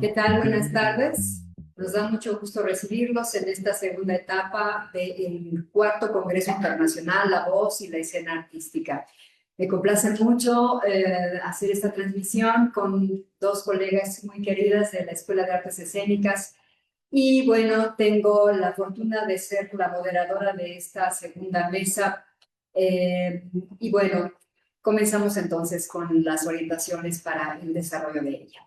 ¿Qué tal? Buenas tardes. Nos da mucho gusto recibirlos en esta segunda etapa del cuarto Congreso Internacional La Voz y la Escena Artística. Me complace mucho hacer esta transmisión con dos colegas muy queridas de la Escuela de Artes Escénicas. Y bueno, tengo la fortuna de ser la moderadora de esta segunda mesa. Y bueno, comenzamos entonces con las orientaciones para el desarrollo de ella.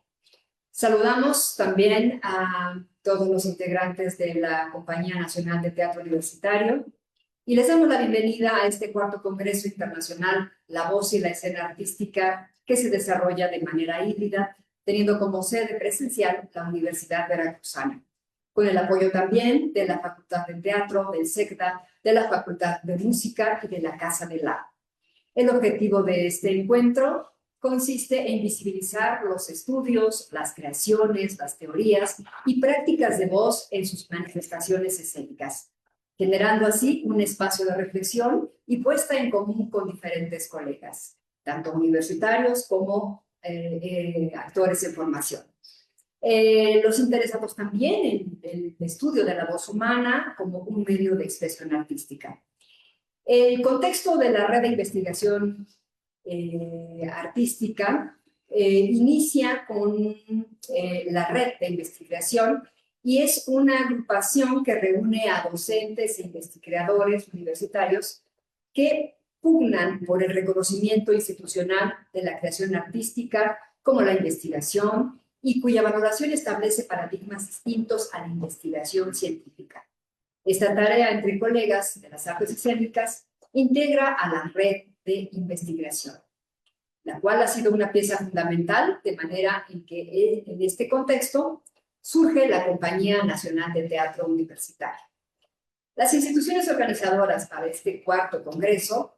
Saludamos también a todos los integrantes de la Compañía Nacional de Teatro Universitario y les damos la bienvenida a este cuarto Congreso Internacional La Voz y la Escena Artística, que se desarrolla de manera híbrida, teniendo como sede presencial la Universidad Veracruzana, con el apoyo también de la Facultad de Teatro, del SECTA, de la Facultad de Música y de la Casa del Lago. El objetivo de este encuentro consiste en visibilizar los estudios, las creaciones, las teorías y prácticas de voz en sus manifestaciones escénicas, generando así un espacio de reflexión y puesta en común con diferentes colegas, tanto universitarios como actores en formación. Los interesados también en el estudio de la voz humana como un medio de expresión artística. El contexto de la red de investigación artística inicia con la red de investigación y es una agrupación que reúne a docentes e investigadores universitarios que pugnan por el reconocimiento institucional de la creación artística como la investigación y cuya valoración establece paradigmas distintos a la investigación científica. Esta tarea entre colegas de las artes escénicas integra a la red de investigación, la cual ha sido una pieza fundamental, de manera en que en este contexto surge la Compañía Nacional de Teatro Universitario. Las instituciones organizadoras para este cuarto congreso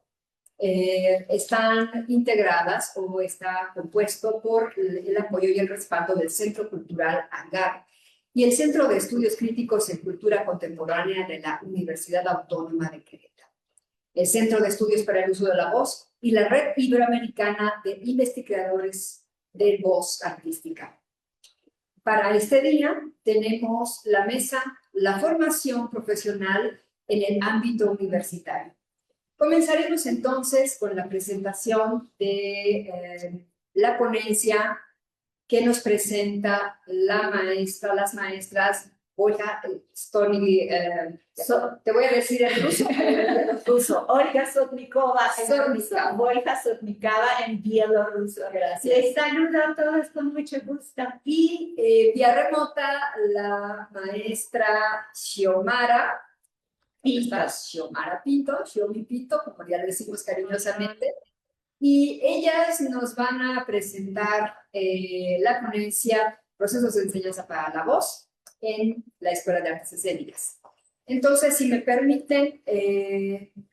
están integradas o está compuesto por el apoyo y el respaldo del Centro Cultural Hangar y el Centro de Estudios Críticos en Cultura Contemporánea de la Universidad Autónoma de Querétaro, el Centro de Estudios para el Uso de la Voz y la Red Iberoamericana de Investigadores de Voz Artística. Para este día tenemos la mesa La formación profesional en el ámbito universitario. Comenzaremos entonces con la presentación de la ponencia que nos presenta las maestras Olga Stony, te voy a decir en ruso, Olga Sotnikova en ruso, Olga Sotnikova en bielorruso. Gracias. Les saludo a todos con mucho gusto. Y vía remota la maestra Xiomara Pinto, Xiomi Pinto, como ya le decimos cariñosamente. Y ellas nos van a presentar la ponencia Procesos de enseñanza para la voz en la Escuela de Artes Escénicas. Entonces, si me permiten,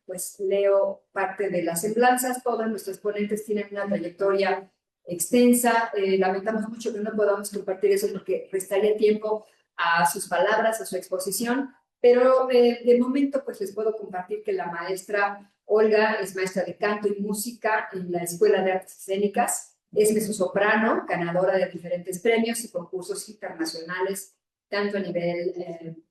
pues leo parte de las semblanzas. Todos nuestros ponentes tienen una trayectoria extensa. Lamentamos mucho que no podamos compartir eso porque restaría tiempo a sus palabras, a su exposición. Pero de momento, pues les puedo compartir que la maestra Olga es maestra de canto y música en la Escuela de Artes Escénicas, es mezzosoprano, ganadora de diferentes premios y concursos internacionales, tanto a nivel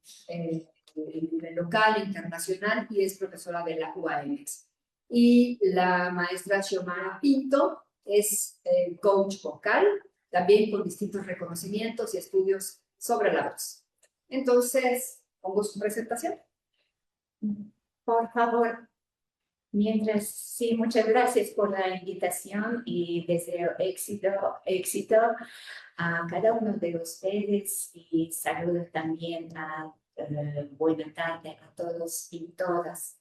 local e internacional, y es profesora de la UAMX. Y la maestra Xiomara Pinto es coach vocal, también con distintos reconocimientos y estudios sobre la voz. Entonces, pongo su presentación. Por favor. Sí, muchas gracias por la invitación y deseo éxito a cada uno de ustedes y saludo también a buena tarde a todos y todas.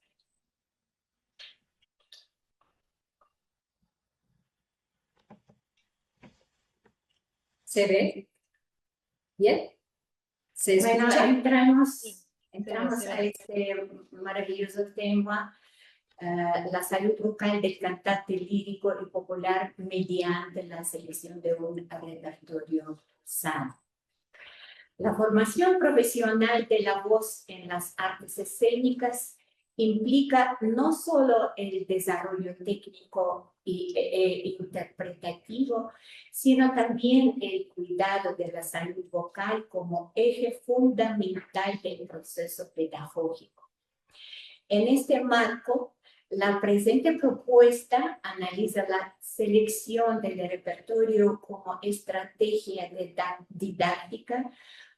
¿Se ve? ¿Bien? ¿Se escucha? Bueno, entramos a este maravilloso tema. La salud vocal del cantante lírico y popular mediante la selección de un repertorio sano. La formación profesional de la voz en las artes escénicas implica no solo el desarrollo técnico e interpretativo, sino también el cuidado de la salud vocal como eje fundamental del proceso pedagógico. En este marco, la presente propuesta analiza la selección del repertorio como estrategia didáctica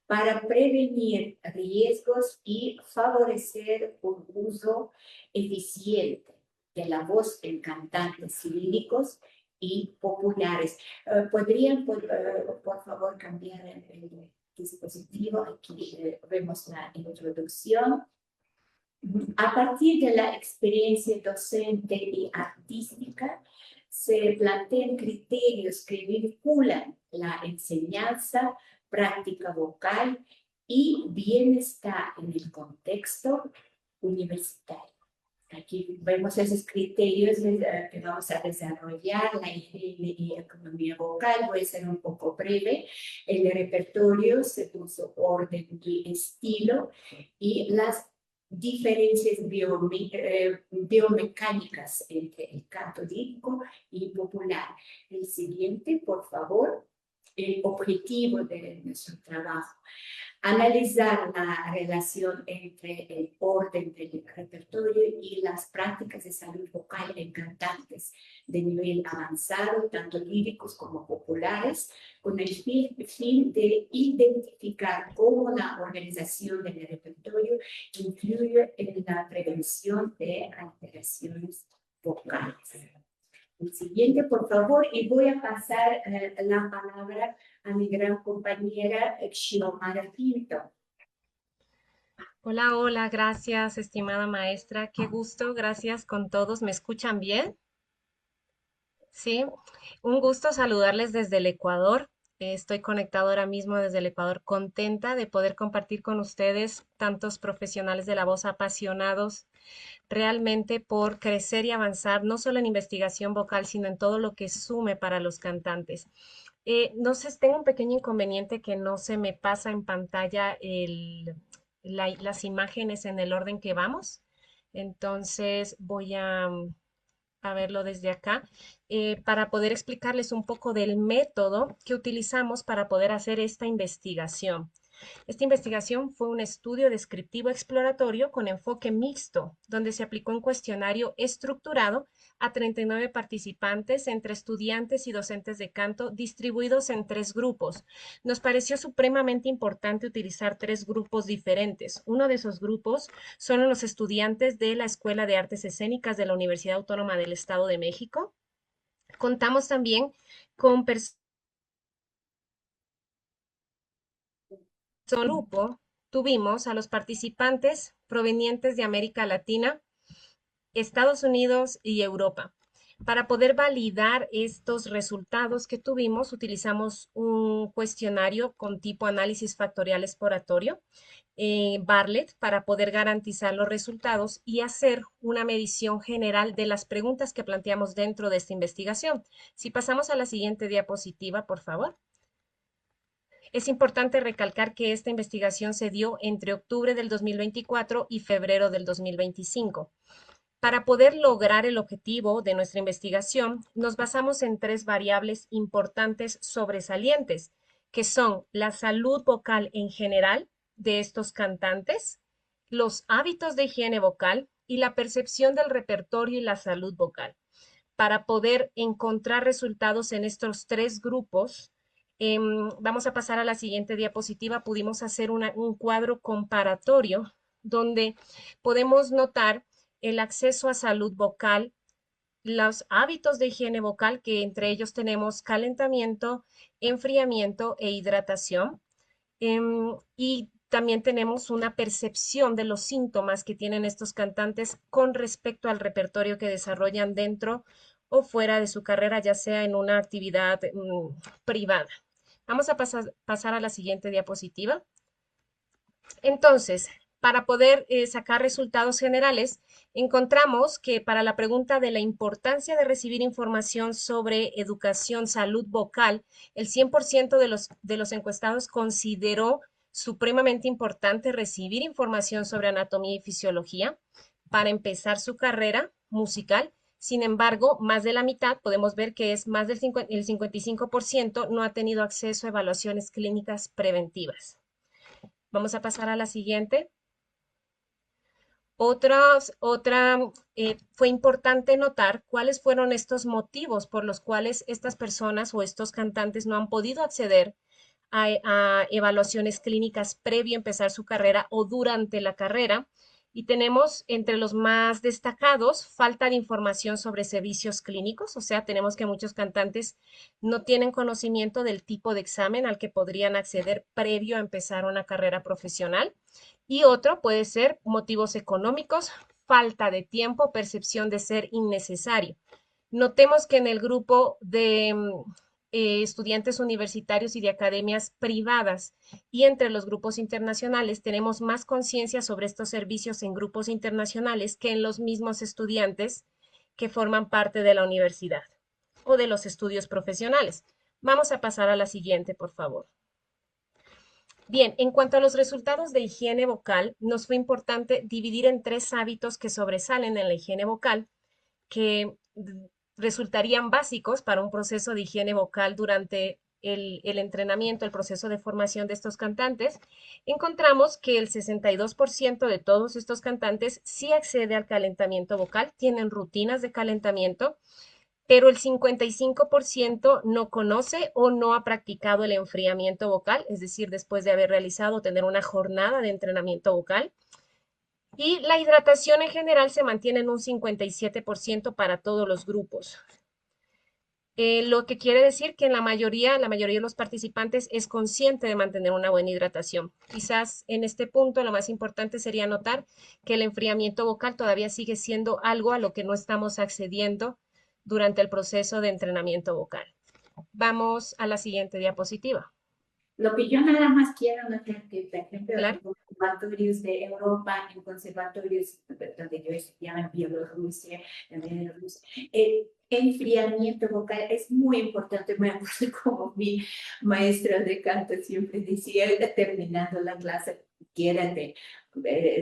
para prevenir riesgos y favorecer un uso eficiente de la voz en cantantes líricos y populares. ¿Podrían, por favor, cambiar el dispositivo? Aquí vemos la introducción. A partir de la experiencia docente y artística, se plantean criterios que vinculan la enseñanza, práctica vocal y bienestar en el contexto universitario. Aquí vemos esos criterios que vamos a desarrollar, la higiene y economía vocal. Voy a ser un poco breve. El repertorio según su orden y estilo y las diferencias biomecánicas entre el canto lírico y popular. El siguiente, por favor. El objetivo de nuestro trabajo. Analizar la relación entre el orden del repertorio y las prácticas de salud vocal en cantantes de nivel avanzado, tanto líricos como populares, con el fin de identificar cómo la organización del repertorio influye en la prevención de alteraciones vocales. El siguiente, por favor, y voy a pasar la palabra a mi gran compañera Xiomara Pinto. Hola, hola, gracias, estimada maestra. Qué gusto, gracias con todos. ¿Me escuchan bien? Sí, un gusto saludarles desde el Ecuador. Estoy conectado ahora mismo desde el Ecuador, contenta de poder compartir con ustedes, tantos profesionales de la voz apasionados realmente por crecer y avanzar, no solo en investigación vocal, sino en todo lo que sume para los cantantes. No sé, tengo un pequeño inconveniente que no se me pasa en pantalla las imágenes en el orden que vamos. Entonces voy a verlo desde acá para poder explicarles un poco del método que utilizamos para poder hacer esta investigación. Esta investigación fue un estudio descriptivo exploratorio con enfoque mixto, donde se aplicó un cuestionario estructurado a 39 participantes entre estudiantes y docentes de canto distribuidos en 3 grupos. Nos pareció supremamente importante utilizar 3 grupos diferentes. Uno de esos grupos son los estudiantes de la Escuela de Artes Escénicas de la Universidad Autónoma del Estado de México. Contamos también con personas grupo tuvimos a los participantes provenientes de América Latina, Estados Unidos y Europa. Para poder validar estos resultados que tuvimos, utilizamos un cuestionario con tipo análisis factorial exploratorio, Bartlett, para poder garantizar los resultados y hacer una medición general de las preguntas que planteamos dentro de esta investigación. Si pasamos a la siguiente diapositiva, por favor. Es importante recalcar que esta investigación se dio entre octubre del 2024 y febrero del 2025. Para poder lograr el objetivo de nuestra investigación, nos basamos en 3 variables importantes sobresalientes, que son la salud vocal en general de estos cantantes, los hábitos de higiene vocal y la percepción del repertorio y la salud vocal. Para poder encontrar resultados en estos 3 grupos, vamos a pasar a la siguiente diapositiva. Pudimos hacer un cuadro comparatorio donde podemos notar el acceso a salud vocal, los hábitos de higiene vocal, que entre ellos tenemos calentamiento, enfriamiento e hidratación. Y también tenemos una percepción de los síntomas que tienen estos cantantes con respecto al repertorio que desarrollan dentro o fuera de su carrera, ya sea en una actividad privada. Vamos a pasar a la siguiente diapositiva. Entonces, para poder sacar resultados generales, encontramos que para la pregunta de la importancia de recibir información sobre educación, salud vocal, el 100% de los encuestados consideró supremamente importante recibir información sobre anatomía y fisiología. para empezar su carrera musical. Sin embargo, más de la mitad, podemos ver que es más del 55% no ha tenido acceso a evaluaciones clínicas preventivas. Vamos a pasar a la siguiente. Fue importante notar cuáles fueron estos motivos por los cuales estas personas o estos cantantes no han podido acceder a evaluaciones clínicas previo a empezar su carrera o durante la carrera. Y tenemos entre los más destacados falta de información sobre servicios clínicos, o sea, tenemos que muchos cantantes no tienen conocimiento del tipo de examen al que podrían acceder previo a empezar una carrera profesional. Y otro puede ser motivos económicos, falta de tiempo, percepción de ser innecesario. Notemos que en el grupo de estudiantes universitarios y de academias privadas y entre los grupos internacionales tenemos más conciencia sobre estos servicios en grupos internacionales que en los mismos estudiantes que forman parte de la universidad o de los estudios profesionales. Vamos a pasar a la siguiente, por favor. Bien, en cuanto a los resultados de higiene vocal, nos fue importante dividir en 3 hábitos que sobresalen en la higiene vocal, que resultarían básicos para un proceso de higiene vocal durante el entrenamiento, el proceso de formación de estos cantantes. Encontramos que el 62% de todos estos cantantes sí accede al calentamiento vocal, tienen rutinas de calentamiento, pero el 55% no conoce o no ha practicado el enfriamiento vocal, es decir, después de haber realizado o tener una jornada de entrenamiento vocal. Y la hidratación en general se mantiene en un 57% para todos los grupos. Lo que quiere decir que en la mayoría de los participantes es consciente de mantener una buena hidratación. Quizás en este punto lo más importante sería notar que el enfriamiento vocal todavía sigue siendo algo a lo que no estamos accediendo durante el proceso de entrenamiento vocal. Vamos a la siguiente diapositiva. Lo que yo nada más quiero notar que, por ejemplo, Claro. en conservatorios de Europa, en conservatorios donde yo estudiaba en Bielorrusia, el enfriamiento vocal es muy importante. Me acuerdo como mi maestra de canto siempre decía, terminando la clase,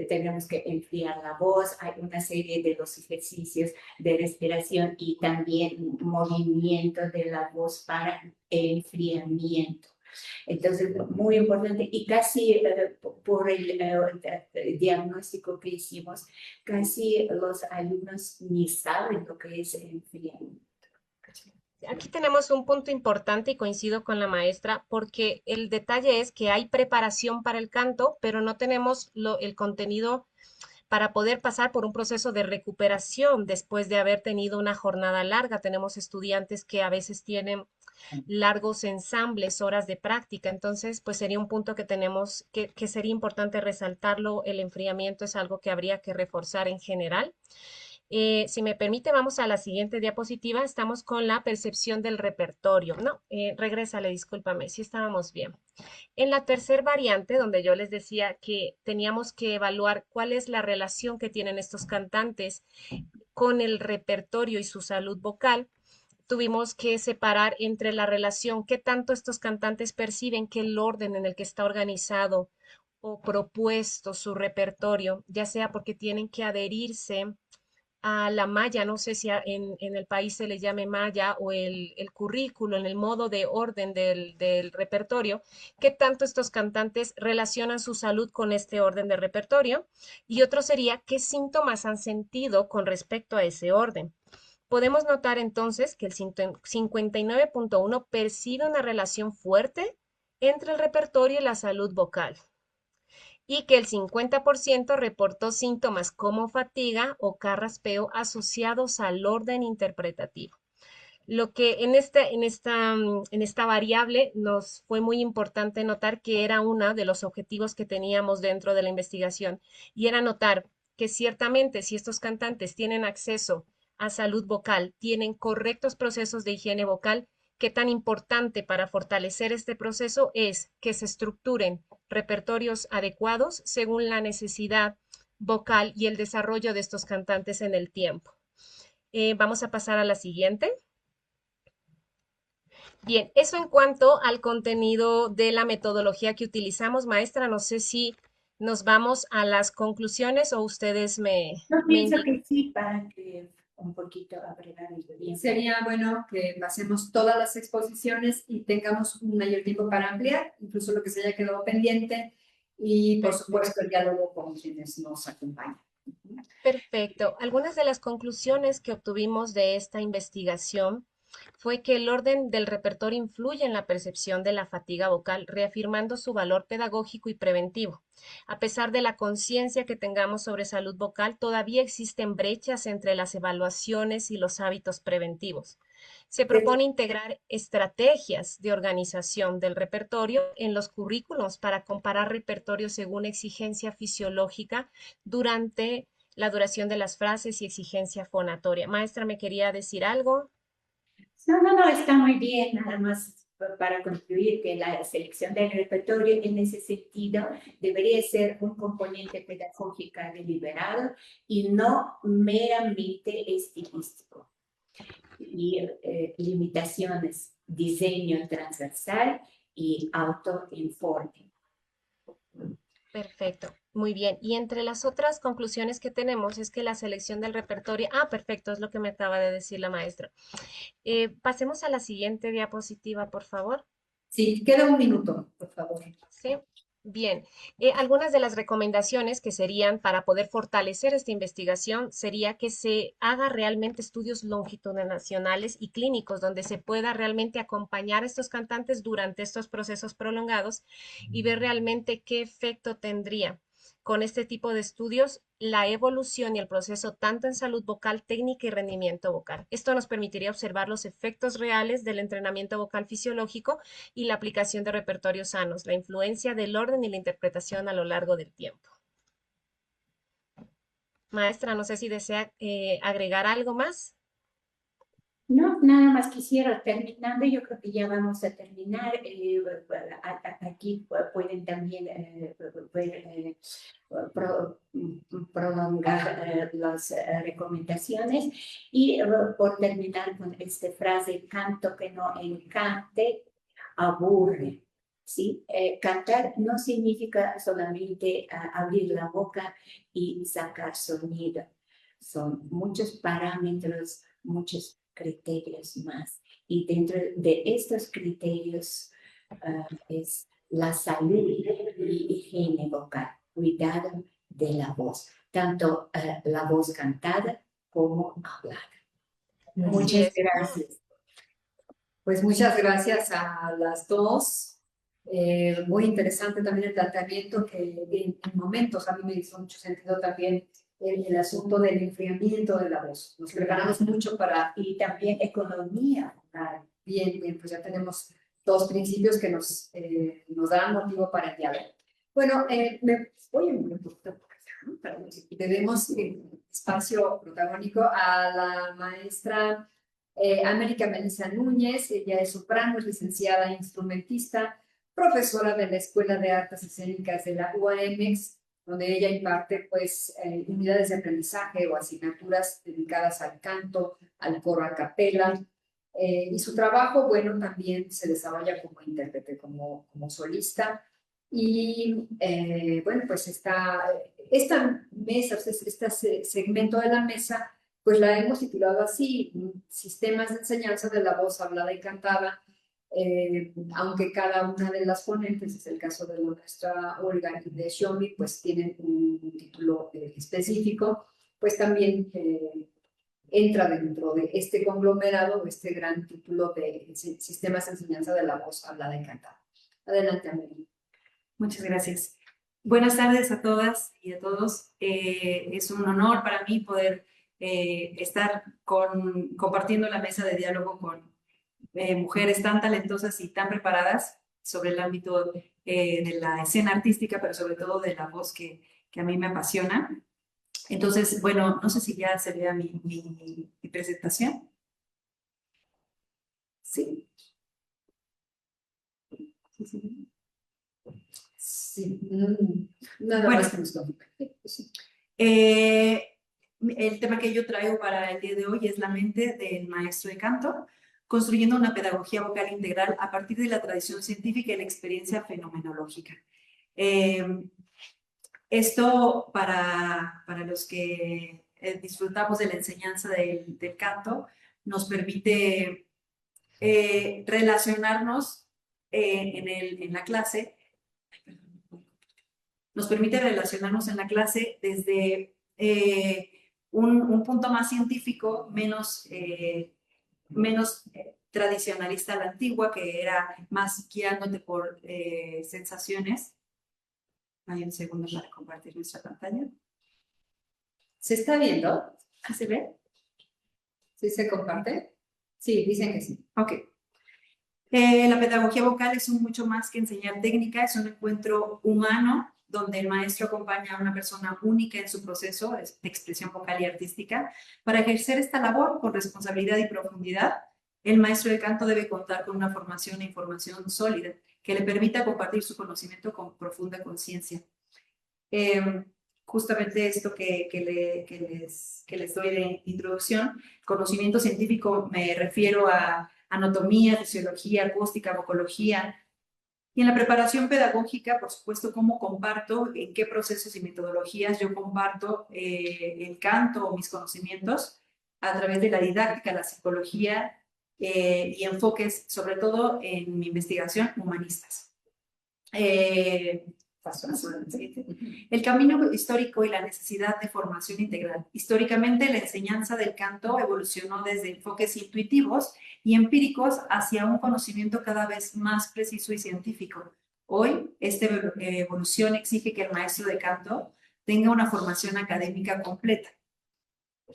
tenemos que enfriar la voz. Hay una serie de los ejercicios de respiración y también movimiento de la voz para enfriamiento. Entonces, muy importante, y casi por el diagnóstico que hicimos, casi los alumnos ni saben lo que es el enfriamiento. Aquí tenemos un punto importante y coincido con la maestra porque el detalle es que hay preparación para el canto, pero no tenemos el contenido para poder pasar por un proceso de recuperación después de haber tenido una jornada larga. Tenemos estudiantes que a veces tienen largos ensambles, horas de práctica. Entonces, pues sería un punto que tenemos que sería importante resaltarlo. El enfriamiento es algo que habría que reforzar en general. Si me permite, vamos a la siguiente diapositiva. Estamos con la percepción del repertorio. No, regrésale, discúlpame, sí estábamos bien. En la tercera variante, donde yo les decía que teníamos que evaluar cuál es la relación que tienen estos cantantes con el repertorio y su salud vocal, tuvimos que separar entre la relación que tanto estos cantantes perciben que el orden en el que está organizado o propuesto su repertorio, ya sea porque tienen que adherirse a la malla, no sé si en el país se le llame malla o el currículo, en el modo de orden del repertorio, qué tanto estos cantantes relacionan su salud con este orden de repertorio. Y otro sería qué síntomas han sentido con respecto a ese orden. Podemos notar entonces que el 59.1 percibe una relación fuerte entre el repertorio y la salud vocal y que el 50% reportó síntomas como fatiga o carraspeo asociados al orden interpretativo. Lo que en esta variable nos fue muy importante notar que era uno de los objetivos que teníamos dentro de la investigación y era notar que ciertamente si estos cantantes tienen acceso a salud vocal, tienen correctos procesos de higiene vocal, qué tan importante para fortalecer este proceso es que se estructuren repertorios adecuados según la necesidad vocal y el desarrollo de estos cantantes en el tiempo. Vamos a pasar a la siguiente. Bien, eso en cuanto al contenido de la metodología que utilizamos, maestra, no sé si ¿Nos vamos a las conclusiones o ustedes Yo me pienso indican? que sí, para que un poquito agregar el tiempo. Sería bueno que pasemos todas las exposiciones y tengamos un mayor tiempo para ampliar, incluso lo que se haya quedado pendiente, y por supuesto el diálogo con quienes nos acompañan. Perfecto. Algunas de las conclusiones que obtuvimos de esta investigación fue que el orden del repertorio influye en la percepción de la fatiga vocal, reafirmando su valor pedagógico y preventivo. A pesar de la conciencia que tengamos sobre salud vocal, todavía existen brechas entre las evaluaciones y los hábitos preventivos. Se propone integrar estrategias de organización del repertorio en los currículos para comparar repertorios según exigencia fisiológica durante la duración de las frases y exigencia fonatoria. Maestra, ¿me quería decir algo? No, está muy bien, nada más para concluir que la selección del repertorio en ese sentido debería ser un componente pedagógico deliberado y no meramente estilístico. Y limitaciones, diseño transversal y autoinforme. Perfecto, muy bien. Y entre las otras conclusiones que tenemos es que la selección del repertorio, perfecto, es lo que me acaba de decir la maestra. Pasemos a la siguiente diapositiva, por favor. Sí, queda un minuto, por favor. Sí, bien. Algunas de las recomendaciones que serían para poder fortalecer esta investigación sería que se haga realmente estudios longitudinales y clínicos donde se pueda realmente acompañar a estos cantantes durante estos procesos prolongados y ver realmente qué efecto tendría con este tipo de estudios la evolución y el proceso tanto en salud vocal, técnica y rendimiento vocal. Esto nos permitiría observar los efectos reales del entrenamiento vocal fisiológico y la aplicación de repertorios sanos, la influencia del orden y la interpretación a lo largo del tiempo. Maestra, no sé si desea agregar algo más. No, nada más quisiera terminando, yo creo que ya vamos a terminar. Aquí pueden también prolongar las recomendaciones y por terminar con esta frase, canto que no encante, aburre. ¿Sí? Cantar no significa solamente abrir la boca y sacar sonido. Son muchos parámetros, muchos criterios más. Y dentro de estos criterios es la salud y higiene vocal, cuidado de la voz, tanto la voz cantada como hablada. Así Muchas es. gracias. Pues muchas gracias a las dos. Muy interesante también el planteamiento que en momentos a mí me hizo mucho sentido también el asunto del enfriamiento de la voz. Nos preparamos mucho para... Y también economía. Bien, bien, pues ya tenemos dos principios que nos dan motivo para el diálogo. Bueno, me voy a mover un poquito por acá, ¿no? Debemos espacio protagónico a la maestra América Melissa Núñez. Ella es soprano, es licenciada instrumentista, profesora de la Escuela de Artes Escénicas de la UAMX, donde ella imparte pues unidades de aprendizaje o asignaturas dedicadas al canto, al coro a capela. Y su trabajo, bueno, también se desarrolla como intérprete, como solista. Y bueno, pues esta mesa, este segmento de la mesa, pues la hemos titulado así, Sistemas de enseñanza de la voz hablada y cantada, aunque cada una de las ponentes, es el caso de la maestra Olga y de Xiomí, pues tienen un título específico, pues también entra dentro de este conglomerado, este gran título de Sistemas de enseñanza de la voz hablada y cantada. Adelante, Amelie. Muchas gracias. Buenas tardes a todas y a todos. Es un honor para mí poder estar compartiendo la mesa de diálogo con mujeres tan talentosas y tan preparadas sobre el ámbito de la escena artística, pero sobre todo de la voz que a mí me apasiona. Entonces, bueno, no sé si ya se vea mi presentación. Sí. Sí, nada Bueno, más que nos toca. Sí. El tema que yo traigo para el día de hoy es la mente del maestro de canto, construyendo una pedagogía vocal integral a partir de la tradición científica y la experiencia fenomenológica. Esto para los que disfrutamos de la enseñanza del canto, nos permite relacionarnos en la clase, nos permite relacionarnos en la clase desde un punto más científico, menos tradicionalista a la antigua, que era más guiándote por sensaciones. Hay un segundo para compartir nuestra pantalla. ¿Se está viendo? ¿Sí se ve? ¿Sí se comparte? Sí, dicen que sí. Ok. La pedagogía vocal es mucho más que enseñar técnica, es un encuentro humano donde el maestro acompaña a una persona única en su proceso de expresión vocal y artística. Para ejercer esta labor con responsabilidad y profundidad, el maestro de canto debe contar con una formación e información sólida que le permita compartir su conocimiento con profunda conciencia. Justamente esto que les doy de introducción, conocimiento científico, me refiero a anatomía, fisiología, acústica, vocología. Y en la preparación pedagógica, por supuesto, cómo comparto, en qué procesos y metodologías yo comparto el canto o mis conocimientos a través de la didáctica, la psicología y enfoques, sobre todo en mi investigación, humanistas. El camino histórico y la necesidad de formación integral. Históricamente, la enseñanza del canto evolucionó desde enfoques intuitivos y empíricos hacia un conocimiento cada vez más preciso y científico. Hoy, esta evolución exige que el maestro de canto tenga una formación académica completa.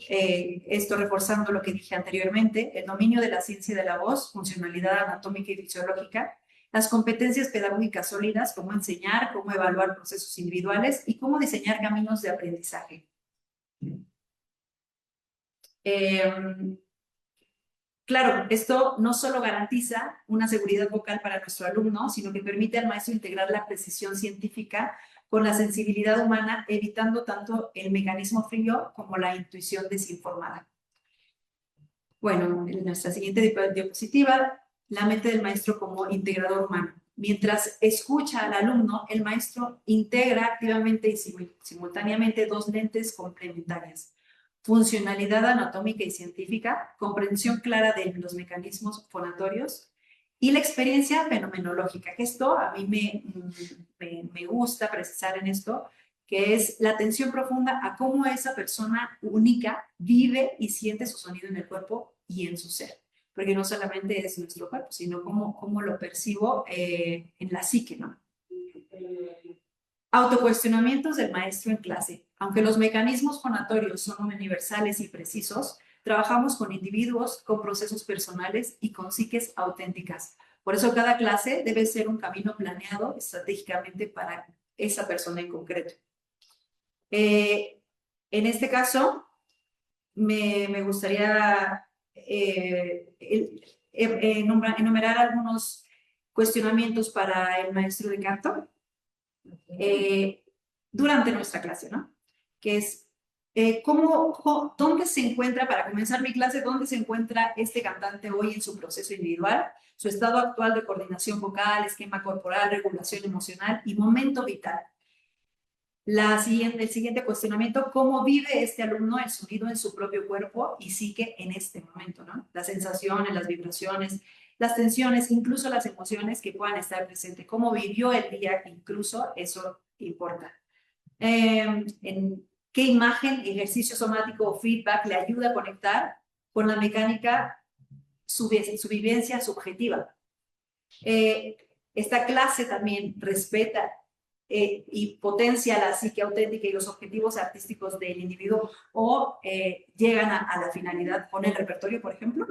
Esto reforzando lo que dije anteriormente, el dominio de la ciencia de la voz, funcionalidad anatómica y fisiológica, las competencias pedagógicas sólidas, cómo enseñar, cómo evaluar procesos individuales y cómo diseñar caminos de aprendizaje. Claro, esto no solo garantiza una seguridad vocal para nuestro alumno, sino que permite al maestro integrar la precisión científica con la sensibilidad humana, evitando tanto el mecanismo frío como la intuición desinformada. Bueno, en nuestra siguiente diapositiva, la mente del maestro como integrador humano. Mientras escucha al alumno, el maestro integra activamente y simultáneamente dos lentes complementarias: funcionalidad anatómica y científica, comprensión clara de los mecanismos fonatorios, y la experiencia fenomenológica, que esto a mí me gusta precisar en esto, que es la atención profunda a cómo esa persona única vive y siente su sonido en el cuerpo y en su ser. Porque no solamente es nuestro cuerpo, sino cómo lo percibo en la psique, ¿no? Autocuestionamientos del maestro en clase. Aunque los mecanismos fonatorios son universales y precisos, trabajamos con individuos, con procesos personales y con psiques auténticas. Por eso cada clase debe ser un camino planeado estratégicamente para esa persona en concreto. En este caso, me gustaría enumerar algunos cuestionamientos para el maestro de canto durante nuestra clase, ¿no? Que es, ¿dónde se encuentra, para comenzar mi clase, dónde se encuentra este cantante hoy en su proceso individual, su estado actual de coordinación vocal, esquema corporal, regulación emocional y momento vital? El siguiente cuestionamiento: ¿cómo vive este alumno el sonido en su propio cuerpo y psique en este momento, ¿no? Las sensaciones, las vibraciones, las tensiones, incluso las emociones que puedan estar presentes. ¿Cómo vivió el día? Incluso eso importa. ¿En qué imagen, ejercicio somático o feedback le ayuda a conectar con la mecánica, su vivencia subjetiva? Esta clase también respeta y potencia la psique auténtica y los objetivos artísticos del individuo, o llegan a la finalidad con el repertorio, por ejemplo.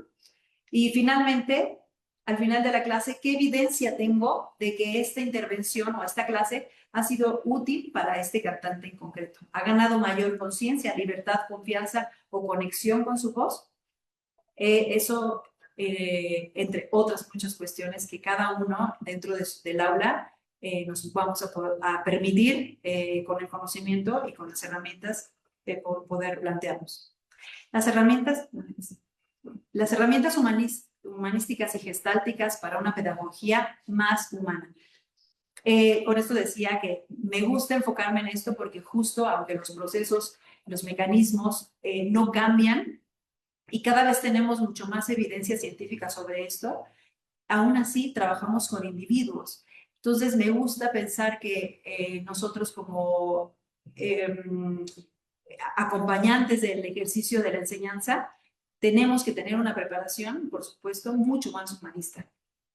Y finalmente, al final de la clase, ¿qué evidencia tengo de que esta intervención o esta clase ha sido útil para este cantante en concreto? ¿Ha ganado mayor conciencia, libertad, confianza o conexión con su voz? Eso, entre otras muchas cuestiones que cada uno dentro del aula nos vamos a permitir con el conocimiento y con las herramientas poder plantearnos. Las herramientas humanísticas y gestálticas para una pedagogía más humana. Con esto decía que me gusta enfocarme en esto porque justo aunque los procesos, los mecanismos no cambian y cada vez tenemos mucho más evidencia científica sobre esto, aún así trabajamos con individuos. Entonces me gusta pensar que nosotros como acompañantes del ejercicio de la enseñanza tenemos que tener una preparación, por supuesto, mucho más humanista.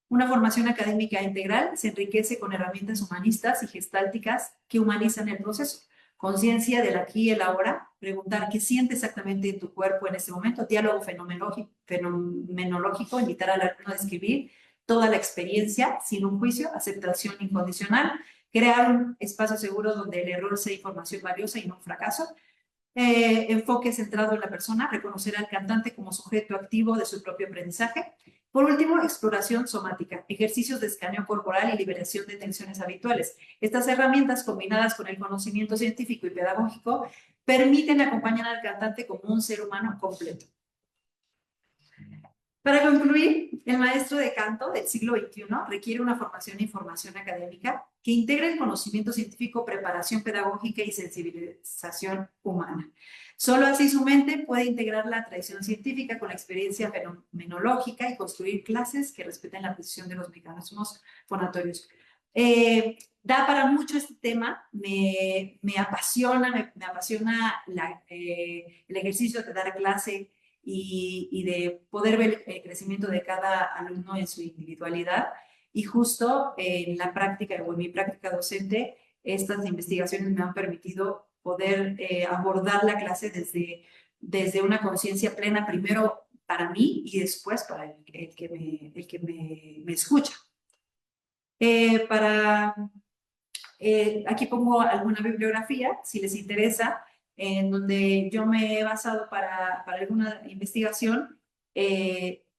Una formación académica integral se enriquece con herramientas humanistas y gestálticas que humanizan el proceso. Conciencia del aquí y el ahora, preguntar qué siente exactamente en tu cuerpo en este momento, diálogo fenomenológico, invitar al alumno a describir toda la experiencia sin un juicio, aceptación incondicional, crear un espacio seguro donde el error sea información valiosa y no un fracaso, enfoque centrado en la persona, reconocer al cantante como sujeto activo de su propio aprendizaje. Por último, exploración somática, ejercicios de escaneo corporal y liberación de tensiones habituales. Estas herramientas, combinadas con el conocimiento científico y pedagógico, permiten acompañar al cantante como un ser humano completo. Para concluir, el maestro de canto del siglo XXI requiere una formación y formación académica que integre el conocimiento científico, preparación pedagógica y sensibilización humana. Solo así su mente puede integrar la tradición científica con la experiencia fenomenológica y construir clases que respeten la precisión de los mecanismos fonatorios. Da para mucho este tema, me apasiona, me apasiona el ejercicio de dar clase y de poder ver el crecimiento de cada alumno en su individualidad. Y justo en la práctica o en mi práctica docente, estas investigaciones me han permitido poder abordar la clase desde una conciencia plena, primero para mí y después para el que me escucha. Aquí pongo alguna bibliografía, si les interesa, en donde yo me he basado para alguna investigación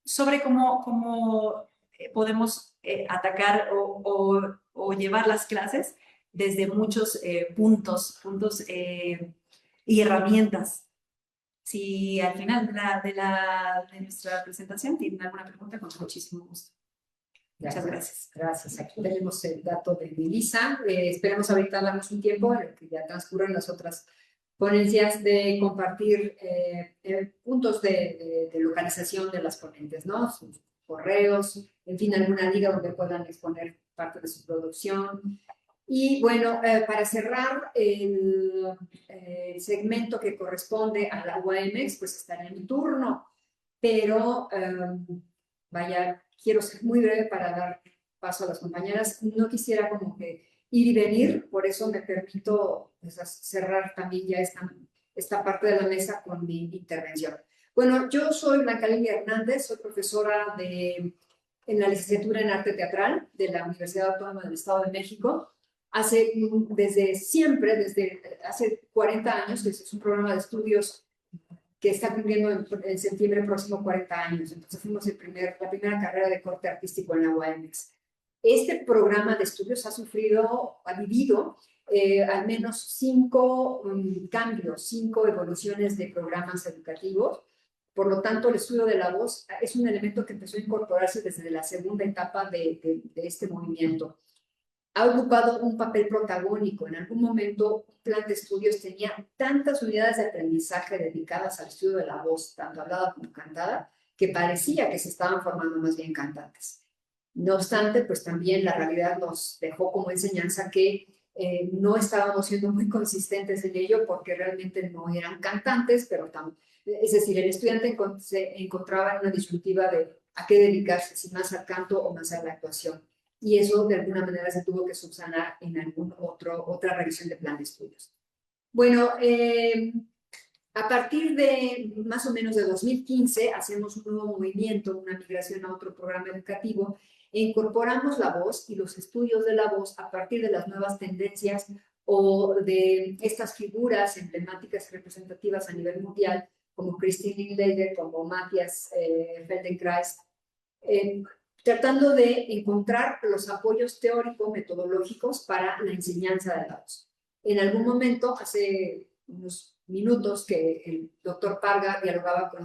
sobre cómo podemos atacar o llevar las clases desde muchos puntos y herramientas. Si al final de nuestra presentación tienen alguna pregunta, con muchísimo gusto. Muchas gracias. Gracias. Aquí tenemos el dato de Melissa. Esperemos ahorita darnos un tiempo en el que ya transcurran las otras ponencias de compartir puntos de localización de las ponentes, ¿no? Sus correos, en fin, alguna liga donde puedan exponer parte de su producción. Y bueno, para cerrar el segmento que corresponde a la UAMX, pues estará en mi turno, pero vaya, quiero ser muy breve para dar paso a las compañeras. No quisiera como que ir y venir, por eso me permito cerrar también ya esta parte de la mesa con mi intervención. Bueno, yo soy Blanca Lilia Hernández, soy profesora en la licenciatura en Arte Teatral de la Universidad Autónoma del Estado de México. Desde siempre, desde hace 40 años, que es un programa de estudios que está cumpliendo en septiembre próximo 40 años. Entonces fuimos la primera carrera de corte artístico en la UAMX. Este programa de estudios ha vivido al menos 5 cambios, 5 evoluciones de programas educativos. Por lo tanto, el estudio de la voz es un elemento que empezó a incorporarse desde la segunda etapa de este movimiento. Ha ocupado un papel protagónico. En algún momento, un plan de estudios tenía tantas unidades de aprendizaje dedicadas al estudio de la voz, tanto hablada como cantada, que parecía que se estaban formando más bien cantantes. No obstante, pues también la realidad nos dejó como enseñanza que no estábamos siendo muy consistentes en ello porque realmente no eran cantantes, pero es decir, el estudiante se encontraba en una disyuntiva de a qué dedicarse, si más al canto o más a la actuación. Y eso de alguna manera se tuvo que subsanar en otra revisión de plan de estudios. Bueno, a partir de más o menos de 2015 hacemos un nuevo movimiento, una migración a otro programa educativo e incorporamos la voz y los estudios de la voz a partir de las nuevas tendencias o de estas figuras emblemáticas representativas a nivel mundial como Christine Linklater, como Matthias Feldenkrais, tratando de encontrar los apoyos teórico-metodológicos para la enseñanza de la voz. En algún momento, hace unos minutos, que el doctor Parga dialogaba con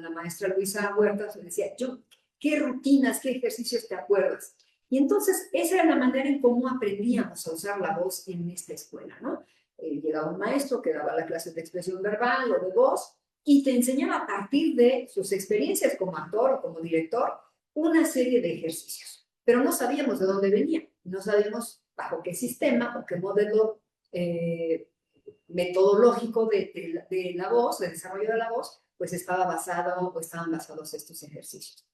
la maestra Luisa Huertas, le decía, ¿qué rutinas, qué ejercicios te acuerdas? Y entonces esa era la manera en cómo aprendíamos a usar la voz en esta escuela, ¿no? Llegaba un maestro que daba la clase de expresión verbal o de voz y te enseñaba a partir de sus experiencias como actor o como director una serie de ejercicios. Pero no sabíamos de dónde venían, no sabíamos bajo qué sistema o qué modelo metodológico de la voz, de desarrollo de la voz, pues estaba basado o estaban basados estos ejercicios.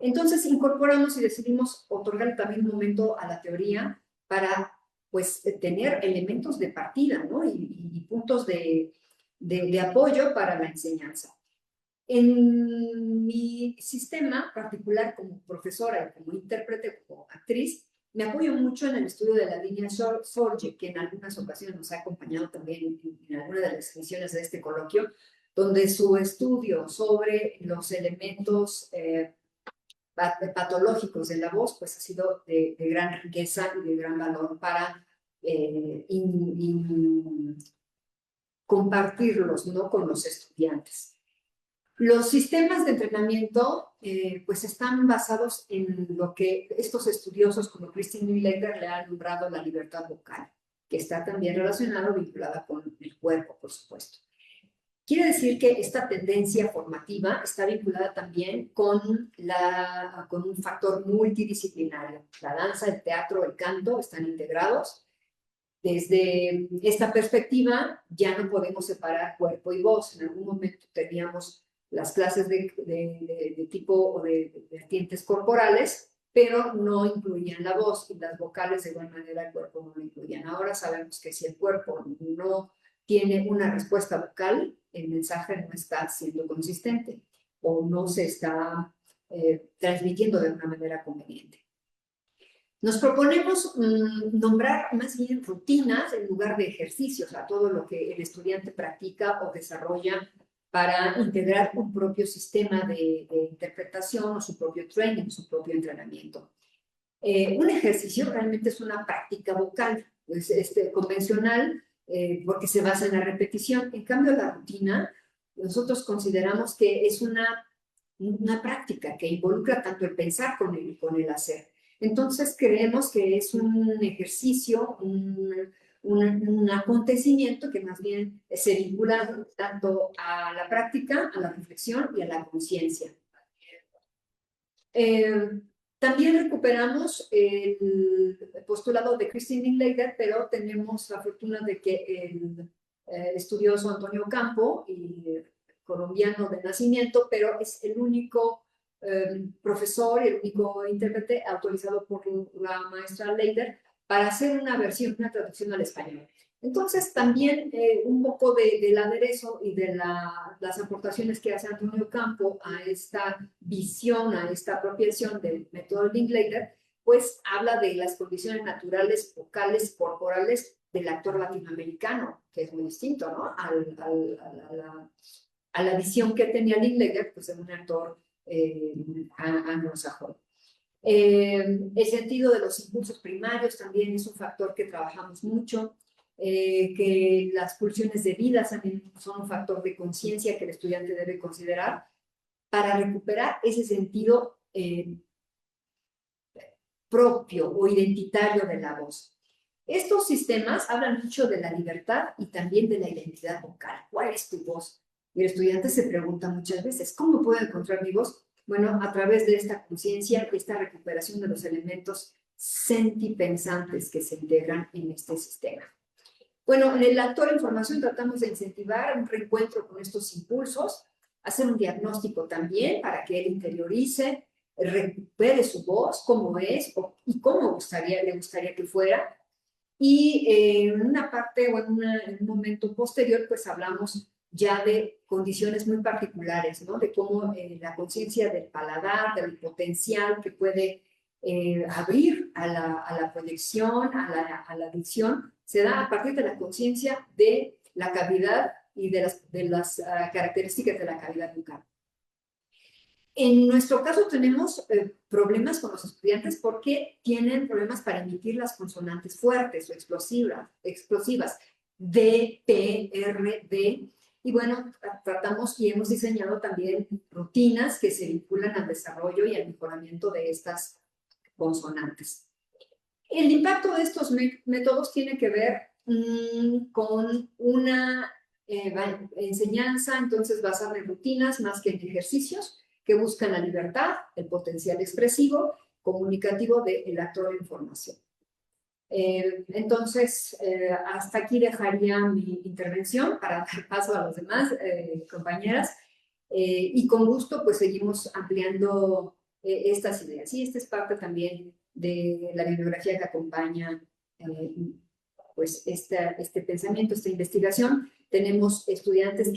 Entonces incorporamos y decidimos otorgar también un momento a la teoría para pues tener elementos de partida, ¿no? y puntos de apoyo para la enseñanza. En mi sistema particular como profesora, como intérprete, como actriz, me apoyo mucho en el estudio de la línea Sorge, que en algunas ocasiones nos ha acompañado también en alguna de las sesiones de este coloquio, donde su estudio sobre los elementos patológicos de la voz, pues ha sido de gran riqueza y de gran valor para compartirlos, ¿no? Con los estudiantes. Los sistemas de entrenamiento pues están basados en lo que estos estudiosos como Christine Neeleger le han nombrado la libertad vocal, que está también relacionada o vinculada con el cuerpo, por supuesto. Quiere decir que esta tendencia formativa está vinculada también con un factor multidisciplinario. La danza, el teatro, el canto están integrados. Desde esta perspectiva ya no podemos separar cuerpo y voz. En algún momento teníamos las clases de tipo o de vertientes corporales, pero no incluían la voz, y las vocales de igual manera el cuerpo no lo incluían. Ahora sabemos que si el cuerpo no tiene una respuesta vocal, el mensaje no está siendo consistente o no se está transmitiendo de una manera conveniente. Nos proponemos nombrar más bien rutinas en lugar de ejercicios a todo lo que el estudiante practica o desarrolla para integrar un propio sistema de interpretación o su propio training, su propio entrenamiento. Un ejercicio realmente es una práctica vocal, pues, convencional, porque se basa en la repetición. En cambio, la rutina, nosotros consideramos que es una práctica que involucra tanto el pensar con el hacer. Entonces, creemos que es un ejercicio, un acontecimiento que más bien se vincula tanto a la práctica, a la reflexión y a la conciencia. También recuperamos el postulado de Christine Neeleger, pero tenemos la fortuna de que el estudioso Antonio Campo, colombiano de nacimiento, pero es el único profesor y el único intérprete autorizado por la maestra Leider para hacer una versión, una traducción al español. Entonces, también un poco del aderezo y de las aportaciones que hace Antonio Campo a esta visión, a esta apropiación del método Linklater, pues habla de las condiciones naturales, vocales, corporales del actor latinoamericano, que es muy distinto, ¿no? A la visión que tenía Linklater, pues de un actor anglosajón. El sentido de los impulsos primarios también es un factor que trabajamos mucho. Que las pulsiones de vida también son un factor de conciencia que el estudiante debe considerar para recuperar ese sentido propio o identitario de la voz. Estos sistemas hablan mucho de la libertad y también de la identidad vocal. ¿Cuál es tu voz? Y el estudiante se pregunta muchas veces, ¿cómo puedo encontrar mi voz? Bueno, a través de esta conciencia, esta recuperación de los elementos sentipensantes que se integran en este sistema. Bueno, en el actor en formación tratamos de incentivar un reencuentro con estos impulsos, hacer un diagnóstico también para que él interiorice, recupere su voz, cómo es y cómo le gustaría que fuera. Y en una parte o en un momento posterior, pues hablamos ya de condiciones muy particulares, ¿no? De cómo la conciencia del paladar, del potencial que puede abrir a la proyección, a la dicción, se da a partir de la conciencia de la cavidad y de las características de la cavidad bucal. En nuestro caso tenemos problemas con los estudiantes porque tienen problemas para emitir las consonantes fuertes o explosivas, D, P, R, D. Y bueno, tratamos y hemos diseñado también rutinas que se vinculan al desarrollo y al mejoramiento de estas consonantes. El impacto de estos métodos tiene que ver con una enseñanza entonces basada en rutinas más que en ejercicios que buscan la libertad, el potencial expresivo, comunicativo del actor de información. Entonces, hasta aquí dejaría mi intervención para dar paso a los demás compañeras y con gusto pues seguimos ampliando estas ideas. Y esta es parte también de la bibliografía que acompaña pues este pensamiento, esta investigación. Tenemos estudiantes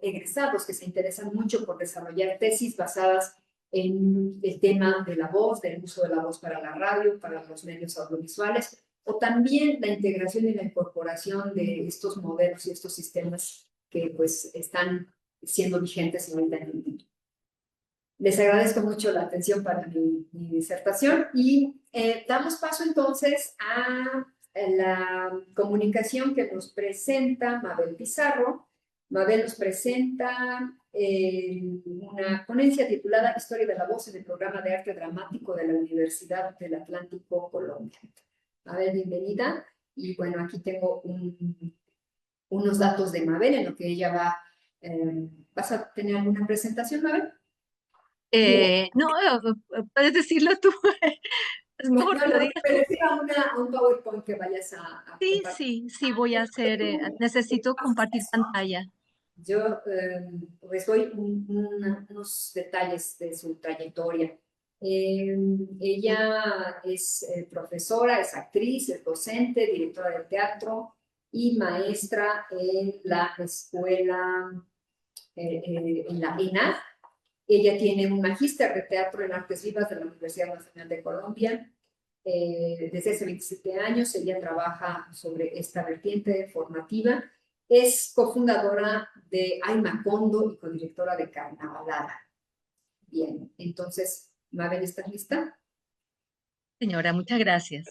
egresados que se interesan mucho por desarrollar tesis basadas en el tema de la voz, del uso de la voz para la radio, para los medios audiovisuales, o también la integración y la incorporación de estos modelos y estos sistemas que pues están siendo vigentes ahorita en el mundo. Les agradezco mucho la atención para mi disertación y damos paso entonces a la comunicación que nos presenta Mabel Pizarro. Mabel nos presenta una ponencia titulada Historia de la voz en el programa de arte dramático de la Universidad del Atlántico, Colombia. Mabel, bienvenida. Y bueno, aquí tengo unos datos de Mabel en lo que ella va. ¿Vas a tener alguna presentación, Mabel? No, puedes decirlo tú. Es mejor que lo digas. Me refiero a un PowerPoint que vayas a Sí, voy a hacer, necesito compartir pantalla. Yo les doy unos detalles de su trayectoria. Ella es profesora, es actriz, es docente, directora de teatro y maestra en la escuela, en la ENAD. Ella tiene un magíster de teatro en artes vivas de la Universidad Nacional de Colombia. Desde hace 27 años ella trabaja sobre esta vertiente formativa. Es cofundadora de Ay Macondo y codirectora de Carnavalada. Bien, entonces, Mabel, ¿estás lista? Señora, muchas gracias.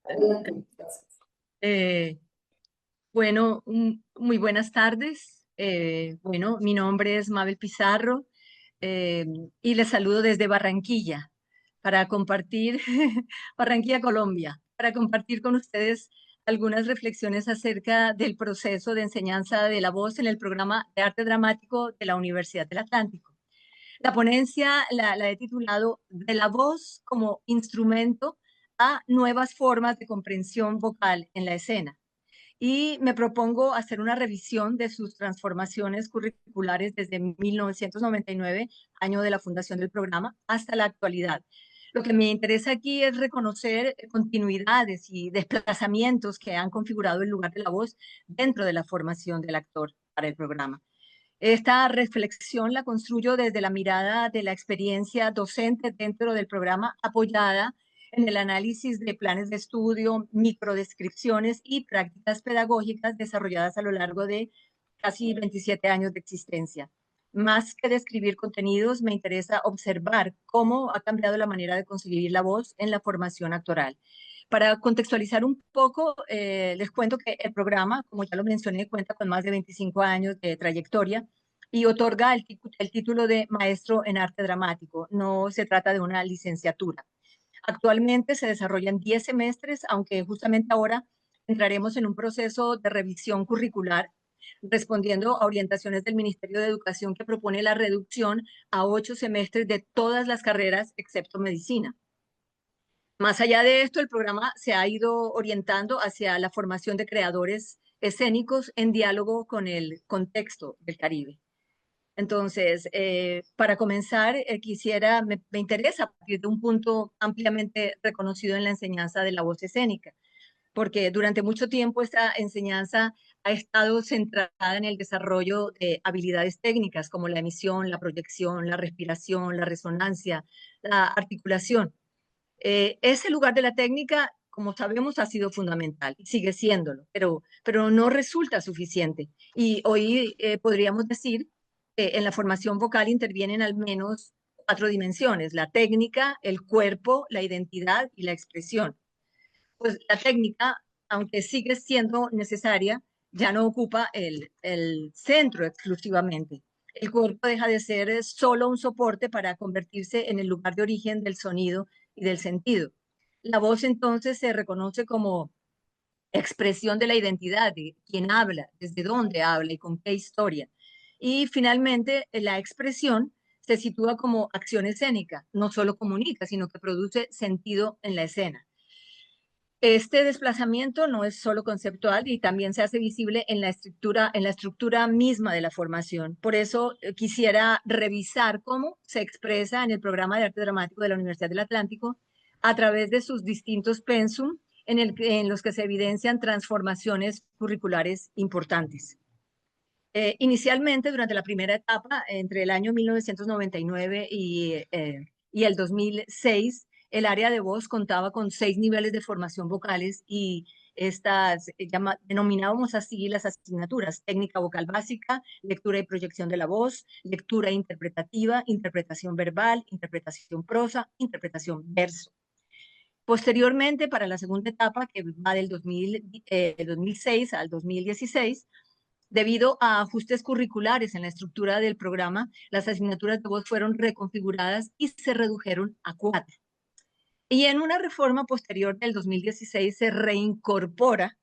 Adelante, gracias. Bueno, muy buenas tardes. Bueno, mi nombre es Mabel Pizarro y les saludo desde Barranquilla para compartir, Barranquilla, Colombia, para compartir con ustedes algunas reflexiones acerca del proceso de enseñanza de la voz en el programa de arte dramático de la Universidad del Atlántico. La ponencia la he titulado De la voz como instrumento a nuevas formas de comprensión vocal en la escena. Y me propongo hacer una revisión de sus transformaciones curriculares desde 1999, año de la fundación del programa, hasta la actualidad. Lo que me interesa aquí es reconocer continuidades y desplazamientos que han configurado el lugar de la voz dentro de la formación del actor para el programa. Esta reflexión la construyo desde la mirada de la experiencia docente dentro del programa, apoyada en el análisis de planes de estudio, microdescripciones y prácticas pedagógicas desarrolladas a lo largo de casi 27 años de existencia. Más que describir contenidos, me interesa observar cómo ha cambiado la manera de concebir la voz en la formación actoral. Para contextualizar un poco, les cuento que el programa, como ya lo mencioné, cuenta con más de 25 años de trayectoria y otorga el título de maestro en arte dramático. No se trata de una licenciatura. Actualmente se desarrollan 10 semestres, aunque justamente ahora entraremos en un proceso de revisión curricular respondiendo a orientaciones del Ministerio de Educación que propone la reducción a 8 semestres de todas las carreras excepto medicina. Más allá de esto, el programa se ha ido orientando hacia la formación de creadores escénicos en diálogo con el contexto del Caribe. Entonces, para comenzar, me interesa partir de un punto ampliamente reconocido en la enseñanza de la voz escénica, porque durante mucho tiempo esta enseñanza ha estado centrada en el desarrollo de habilidades técnicas como la emisión, la proyección, la respiración, la resonancia, la articulación. Ese lugar de la técnica, como sabemos, ha sido fundamental, sigue siéndolo, pero no resulta suficiente. Y hoy podríamos decir que en la formación vocal intervienen al menos 4 dimensiones: la técnica, el cuerpo, la identidad y la expresión. Pues la técnica, aunque sigue siendo necesaria, ya no ocupa el centro exclusivamente. El cuerpo deja de ser solo un soporte para convertirse en el lugar de origen del sonido y del sentido. La voz entonces se reconoce como expresión de la identidad, de quién habla, desde dónde habla y con qué historia. Y finalmente, la expresión se sitúa como acción escénica, no solo comunica, sino que produce sentido en la escena. Este desplazamiento no es solo conceptual y también se hace visible en la estructura misma de la formación. Por eso quisiera revisar cómo se expresa en el programa de arte dramático de la Universidad del Atlántico a través de sus distintos pensum en los que se evidencian transformaciones curriculares importantes. Inicialmente, durante la primera etapa, entre el año 1999 y el 2006, el área de voz contaba con 6 niveles de formación vocales y estas denominábamos así las asignaturas: técnica vocal básica, lectura y proyección de la voz, lectura interpretativa, interpretación verbal, interpretación prosa, interpretación verso. Posteriormente, para la segunda etapa, que va del 2006 al 2016, debido a ajustes curriculares en la estructura del programa, las asignaturas de voz fueron reconfiguradas y se redujeron a 4. Y en una reforma posterior del 2016 se reincorpora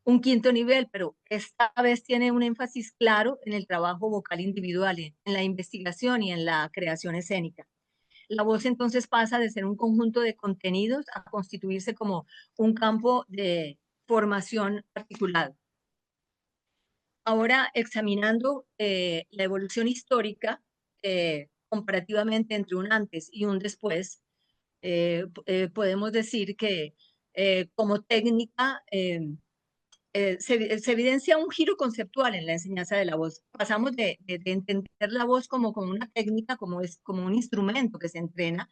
un 5.º nivel, pero esta vez tiene un énfasis claro en el trabajo vocal individual, en la investigación y en la creación escénica. La voz entonces pasa de ser un conjunto de contenidos a constituirse como un campo de formación articulado. Ahora, examinando la evolución histórica comparativamente entre un antes y un después, podemos decir que como técnica se evidencia un giro conceptual en la enseñanza de la voz. Pasamos de entender la voz como una técnica, como un instrumento que se entrena,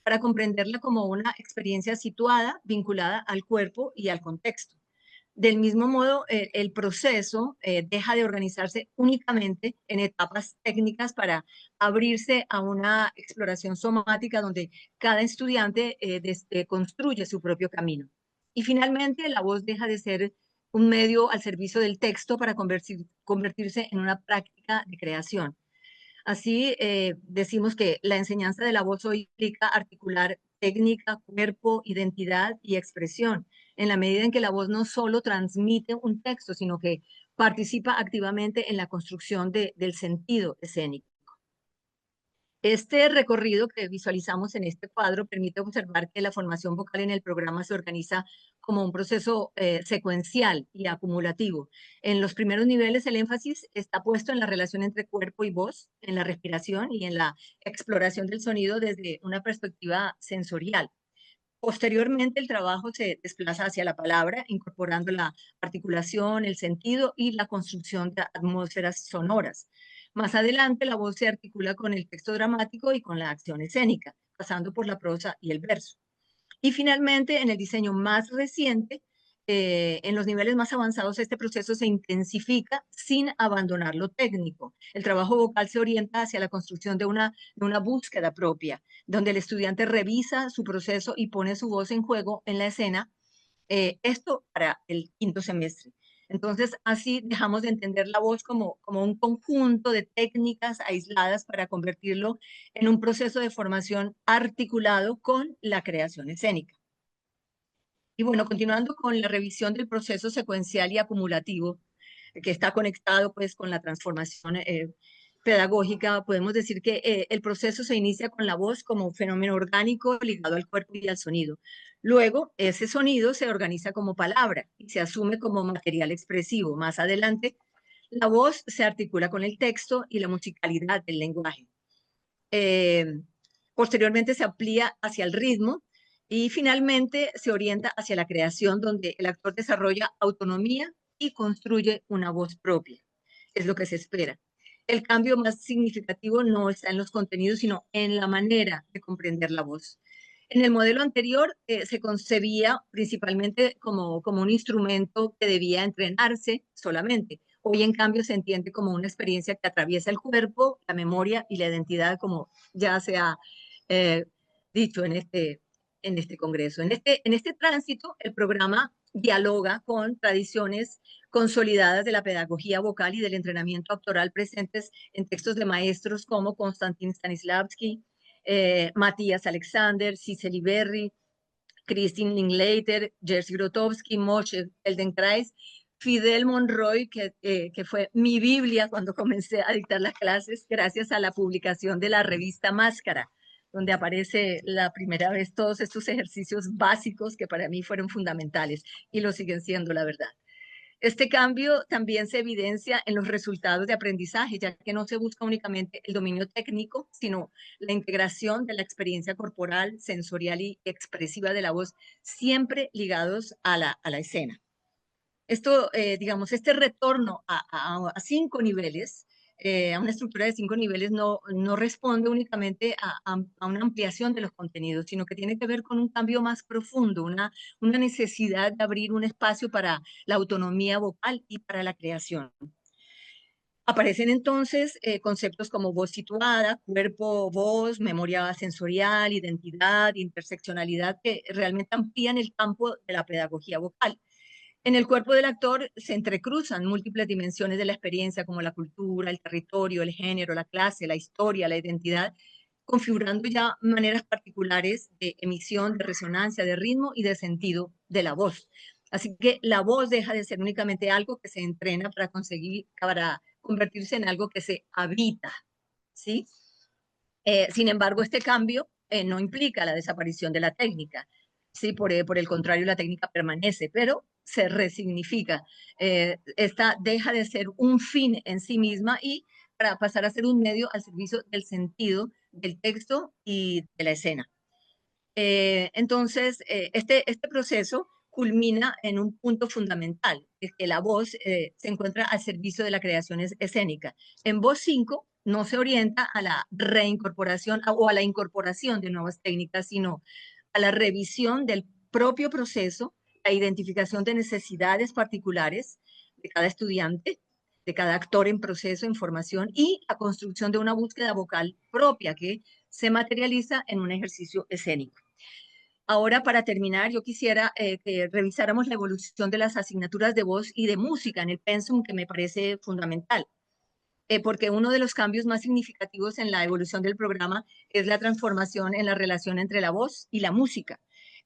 para comprenderla como una experiencia situada, vinculada al cuerpo y al contexto. Del mismo modo, el proceso deja de organizarse únicamente en etapas técnicas para abrirse a una exploración somática donde cada estudiante construye su propio camino. Y finalmente, la voz deja de ser un medio al servicio del texto para convertirse en una práctica de creación. Así, decimos que la enseñanza de la voz hoy implica articular técnica, cuerpo, identidad y expresión, en la medida en que la voz no solo transmite un texto, sino que participa activamente en la construcción del sentido escénico. Este recorrido que visualizamos en este cuadro permite observar que la formación vocal en el programa se organiza como un proceso secuencial y acumulativo. En los primeros niveles el énfasis está puesto en la relación entre cuerpo y voz, en la respiración y en la exploración del sonido desde una perspectiva sensorial. Posteriormente, el trabajo se desplaza hacia la palabra, incorporando la articulación, el sentido y la construcción de atmósferas sonoras. Más adelante, la voz se articula con el texto dramático y con la acción escénica, pasando por la prosa y el verso. Y finalmente, en el diseño más reciente, en los niveles más avanzados, este proceso se intensifica sin abandonar lo técnico. El trabajo vocal se orienta hacia la construcción de una búsqueda propia, donde el estudiante revisa su proceso y pone su voz en juego en la escena, esto para el 5.º semestre. Entonces, así dejamos de entender la voz como un conjunto de técnicas aisladas para convertirlo en un proceso de formación articulado con la creación escénica. Y bueno, continuando con la revisión del proceso secuencial y acumulativo, que está conectado pues con la transformación pedagógica, podemos decir que el proceso se inicia con la voz como un fenómeno orgánico ligado al cuerpo y al sonido. Luego, ese sonido se organiza como palabra y se asume como material expresivo. Más adelante, la voz se articula con el texto y la musicalidad del lenguaje. Posteriormente se amplía hacia el ritmo y finalmente se orienta hacia la creación, donde el actor desarrolla autonomía y construye una voz propia. Es lo que se espera. El cambio más significativo no está en los contenidos, sino en la manera de comprender la voz. En el modelo anterior se concebía principalmente como un instrumento que debía entrenarse solamente. Hoy, en cambio, se entiende como una experiencia que atraviesa el cuerpo, la memoria y la identidad, como ya se ha dicho en este congreso. En este tránsito, el programa dialoga con tradiciones consolidadas de la pedagogía vocal y del entrenamiento actoral presentes en textos de maestros como Konstantin Stanislavski, Matías Alexander, Cicely Berry, Christine Linklater, Jerzy Grotowski, Moshe Feldenkrais, Fidel Monroy, que fue mi Biblia cuando comencé a dictar las clases, gracias a la publicación de la revista Máscara, donde aparece la primera vez todos estos ejercicios básicos que para mí fueron fundamentales y lo siguen siendo, la verdad. Este cambio también se evidencia en los resultados de aprendizaje, ya que no se busca únicamente el dominio técnico, sino la integración de la experiencia corporal, sensorial y expresiva de la voz, siempre ligados a la escena. Esto, digamos, este retorno a 5 niveles, a una estructura de 5 niveles, no responde únicamente a una ampliación de los contenidos, sino que tiene que ver con un cambio más profundo, una necesidad de abrir un espacio para la autonomía vocal y para la creación. Aparecen entonces conceptos como voz situada, cuerpo, voz, memoria sensorial, identidad, interseccionalidad, que realmente amplían el campo de la pedagogía vocal. En el cuerpo del actor se entrecruzan múltiples dimensiones de la experiencia, como la cultura, el territorio, el género, la clase, la historia, la identidad, configurando ya maneras particulares de emisión, de resonancia, de ritmo y de sentido de la voz. Así que la voz deja de ser únicamente algo que se entrena para convertirse en algo que se habita, ¿sí? Sin embargo, este cambio no implica la desaparición de la técnica. Sí, por el contrario, la técnica permanece, pero se resignifica. Esta deja de ser un fin en sí misma y para pasar a ser un medio al servicio del sentido del texto y de la escena. Entonces, este proceso culmina en un punto fundamental, es que la voz se encuentra al servicio de la creación escénica. En Voz 5 no se orienta a la reincorporación o a la incorporación de nuevas técnicas, sino a la revisión del propio proceso, la identificación de necesidades particulares de cada estudiante, de cada actor en proceso, en formación, y la construcción de una búsqueda vocal propia que se materializa en un ejercicio escénico. Ahora, para terminar, yo quisiera que revisáramos la evolución de las asignaturas de voz y de música en el pensum, que me parece fundamental. Porque uno de los cambios más significativos en la evolución del programa es la transformación en la relación entre la voz y la música.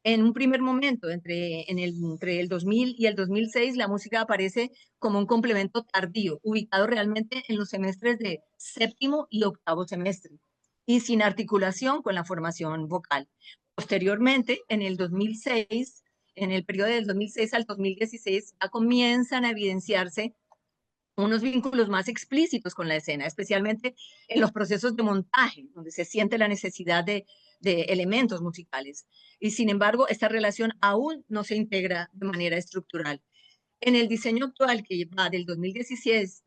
En un primer momento, entre el 2000 y el 2006, la música aparece como un complemento tardío, ubicado realmente en los semestres de 7º y 8º semestre, y sin articulación con la formación vocal. Posteriormente, en el 2006, en el periodo del 2006 al 2016, ya comienzan a evidenciarse unos vínculos más explícitos con la escena, especialmente en los procesos de montaje, donde se siente la necesidad de elementos musicales. Y sin embargo, esta relación aún no se integra de manera estructural. En el diseño actual, que va del 2016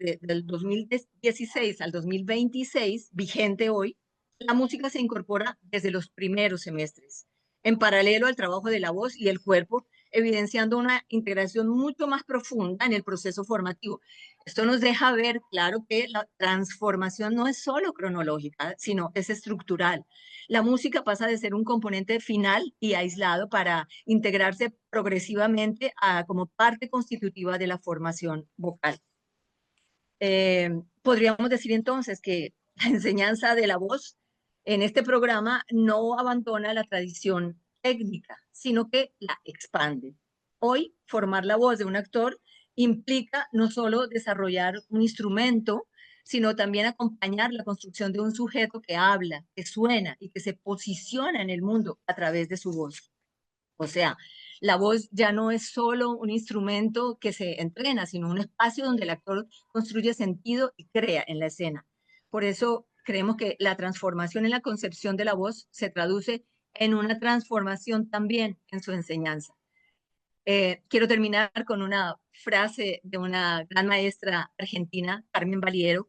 al 2026, vigente hoy, la música se incorpora desde los primeros semestres, en paralelo al trabajo de la voz y el cuerpo, evidenciando una integración mucho más profunda en el proceso formativo. Esto nos deja ver claro que la transformación no es solo cronológica, sino es estructural. La música pasa de ser un componente final y aislado para integrarse progresivamente como parte constitutiva de la formación vocal. Podríamos decir entonces que la enseñanza de la voz en este programa no abandona la tradición técnica, sino que la expande. Hoy, formar la voz de un actor implica no solo desarrollar un instrumento, sino también acompañar la construcción de un sujeto que habla, que suena y que se posiciona en el mundo a través de su voz. O sea, la voz ya no es solo un instrumento que se entrena, sino un espacio donde el actor construye sentido y crea en la escena. Por eso creemos que la transformación en la concepción de la voz se traduce en una transformación también en su enseñanza. Quiero terminar con una frase de una gran maestra argentina, Carmen Valiero,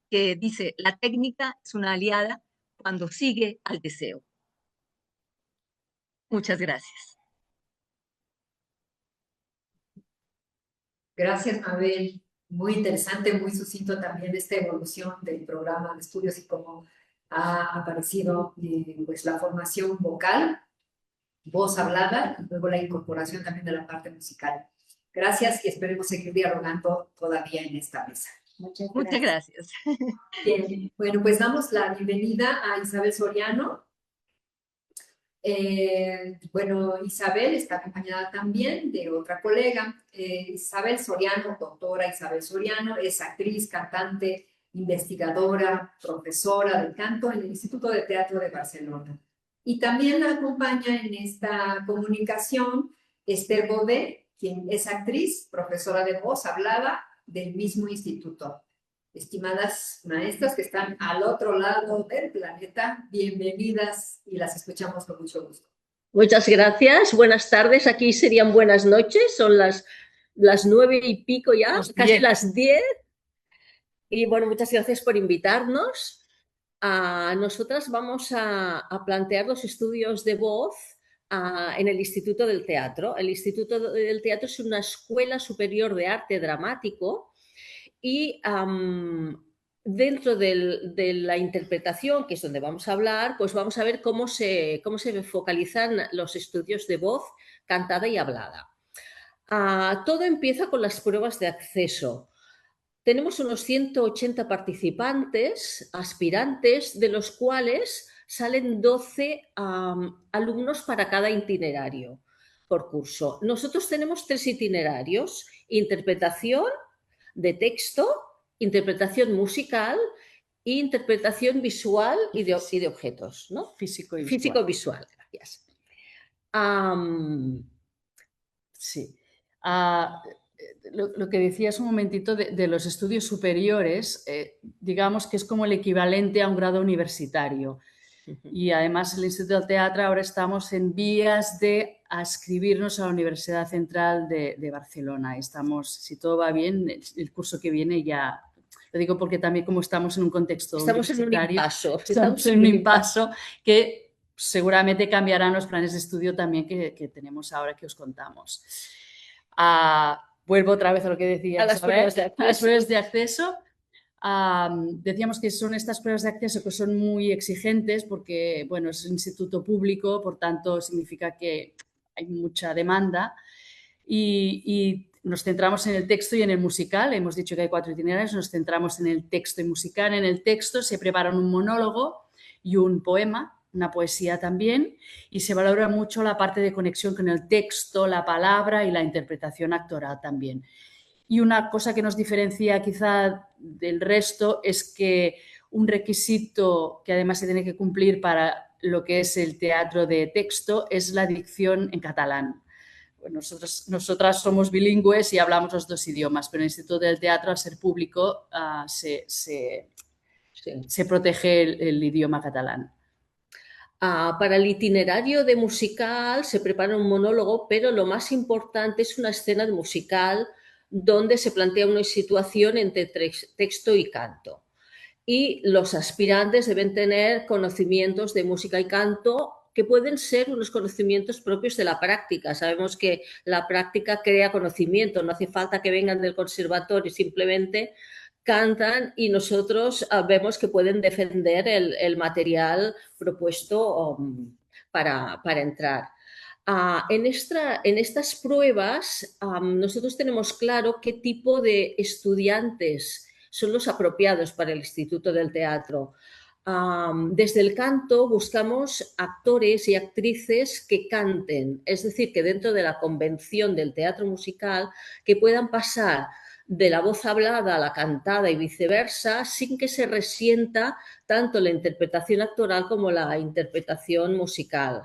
que dice: la técnica es una aliada cuando sigue al deseo. Muchas gracias. Gracias, Mabel. Muy interesante, muy sucinto también esta evolución del programa de estudios y cómo ha aparecido pues, la formación vocal, voz hablada, y luego la incorporación también de la parte musical. Gracias y esperemos seguir dialogando todavía en esta mesa. Muchas gracias. Bien, bueno, pues damos la bienvenida a Isabel Soriano. Bueno, Isabel está acompañada también de otra colega, Isabel Soriano, doctora Isabel Soriano, es actriz, cantante, investigadora, profesora de canto en el Instituto de Teatro de Barcelona. Y también la acompaña en esta comunicación Esther Bové, quien es actriz, profesora de voz hablada del mismo instituto. Estimadas maestras que están al otro lado del planeta, bienvenidas y las escuchamos con mucho gusto. Muchas gracias, buenas tardes, aquí serían buenas noches, son las 9:00 ya, casi las 10. Y bueno, muchas gracias por invitarnos. Nosotras vamos a plantear los estudios de voz en el Instituto del Teatro. El Instituto del Teatro es una escuela superior de arte dramático y dentro de la interpretación, que es donde vamos a hablar, pues vamos a ver cómo se focalizan los estudios de voz cantada y hablada. Todo empieza con las pruebas de acceso. Tenemos unos 180 participantes, aspirantes, de los cuales salen 12 alumnos para cada itinerario por curso. Nosotros tenemos 3 itinerarios: interpretación de texto, interpretación musical e interpretación visual y de objetos, ¿no? Físico y visual. Físico-visual, gracias. Sí. Lo que decías un momentito de los estudios superiores, digamos que es como el equivalente a un grado universitario. Y además el Instituto del Teatro ahora estamos en vías de adscribirnos a la Universidad Central de Barcelona. Estamos, si todo va bien, el curso que viene ya... Lo digo porque también como estamos en un contexto universitario, estamos en un impaso que seguramente cambiarán los planes de estudio también que tenemos ahora, que os contamos. Vuelvo otra vez a lo que decía. A las pruebas de acceso. Decíamos que son estas pruebas de acceso que son muy exigentes porque, bueno, es un instituto público, por tanto significa que hay mucha demanda y nos centramos en el texto y en el musical. Hemos dicho que hay 4 itinerarios, nos centramos en el texto y musical. En el texto se preparan un monólogo y un poema, una poesía también, y se valora mucho la parte de conexión con el texto, la palabra y la interpretación actoral también. Y una cosa que nos diferencia quizá del resto es que un requisito que además se tiene que cumplir para lo que es el teatro de texto es la dicción en catalán. Bueno, nosotras somos bilingües y hablamos los 2 idiomas, pero en el Instituto del Teatro, al ser público, se protege el idioma catalán. Para el itinerario de musical se prepara un monólogo, pero lo más importante es una escena de musical donde se plantea una situación entre texto y canto. Y los aspirantes deben tener conocimientos de música y canto que pueden ser unos conocimientos propios de la práctica. Sabemos que la práctica crea conocimiento, no hace falta que vengan del conservatorio, simplemente cantan y nosotros vemos que pueden defender el material propuesto para entrar. En estas pruebas nosotros tenemos claro qué tipo de estudiantes son los apropiados para el Instituto del Teatro. Desde el canto buscamos actores y actrices que canten, es decir, que dentro de la convención del teatro musical que puedan pasar de la voz hablada a la cantada y viceversa sin que se resienta tanto la interpretación actoral como la interpretación musical.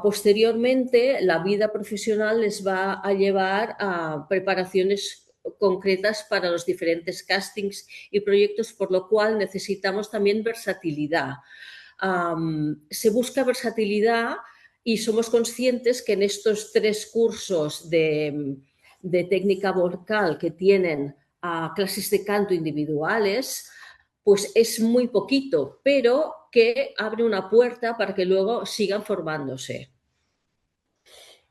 Posteriormente, la vida profesional les va a llevar a preparaciones concretas para los diferentes castings y proyectos, por lo cual necesitamos también versatilidad. Se busca versatilidad y somos conscientes que en estos 3 cursos de técnica vocal que tienen clases de canto individuales, pues es muy poquito, pero que abre una puerta para que luego sigan formándose.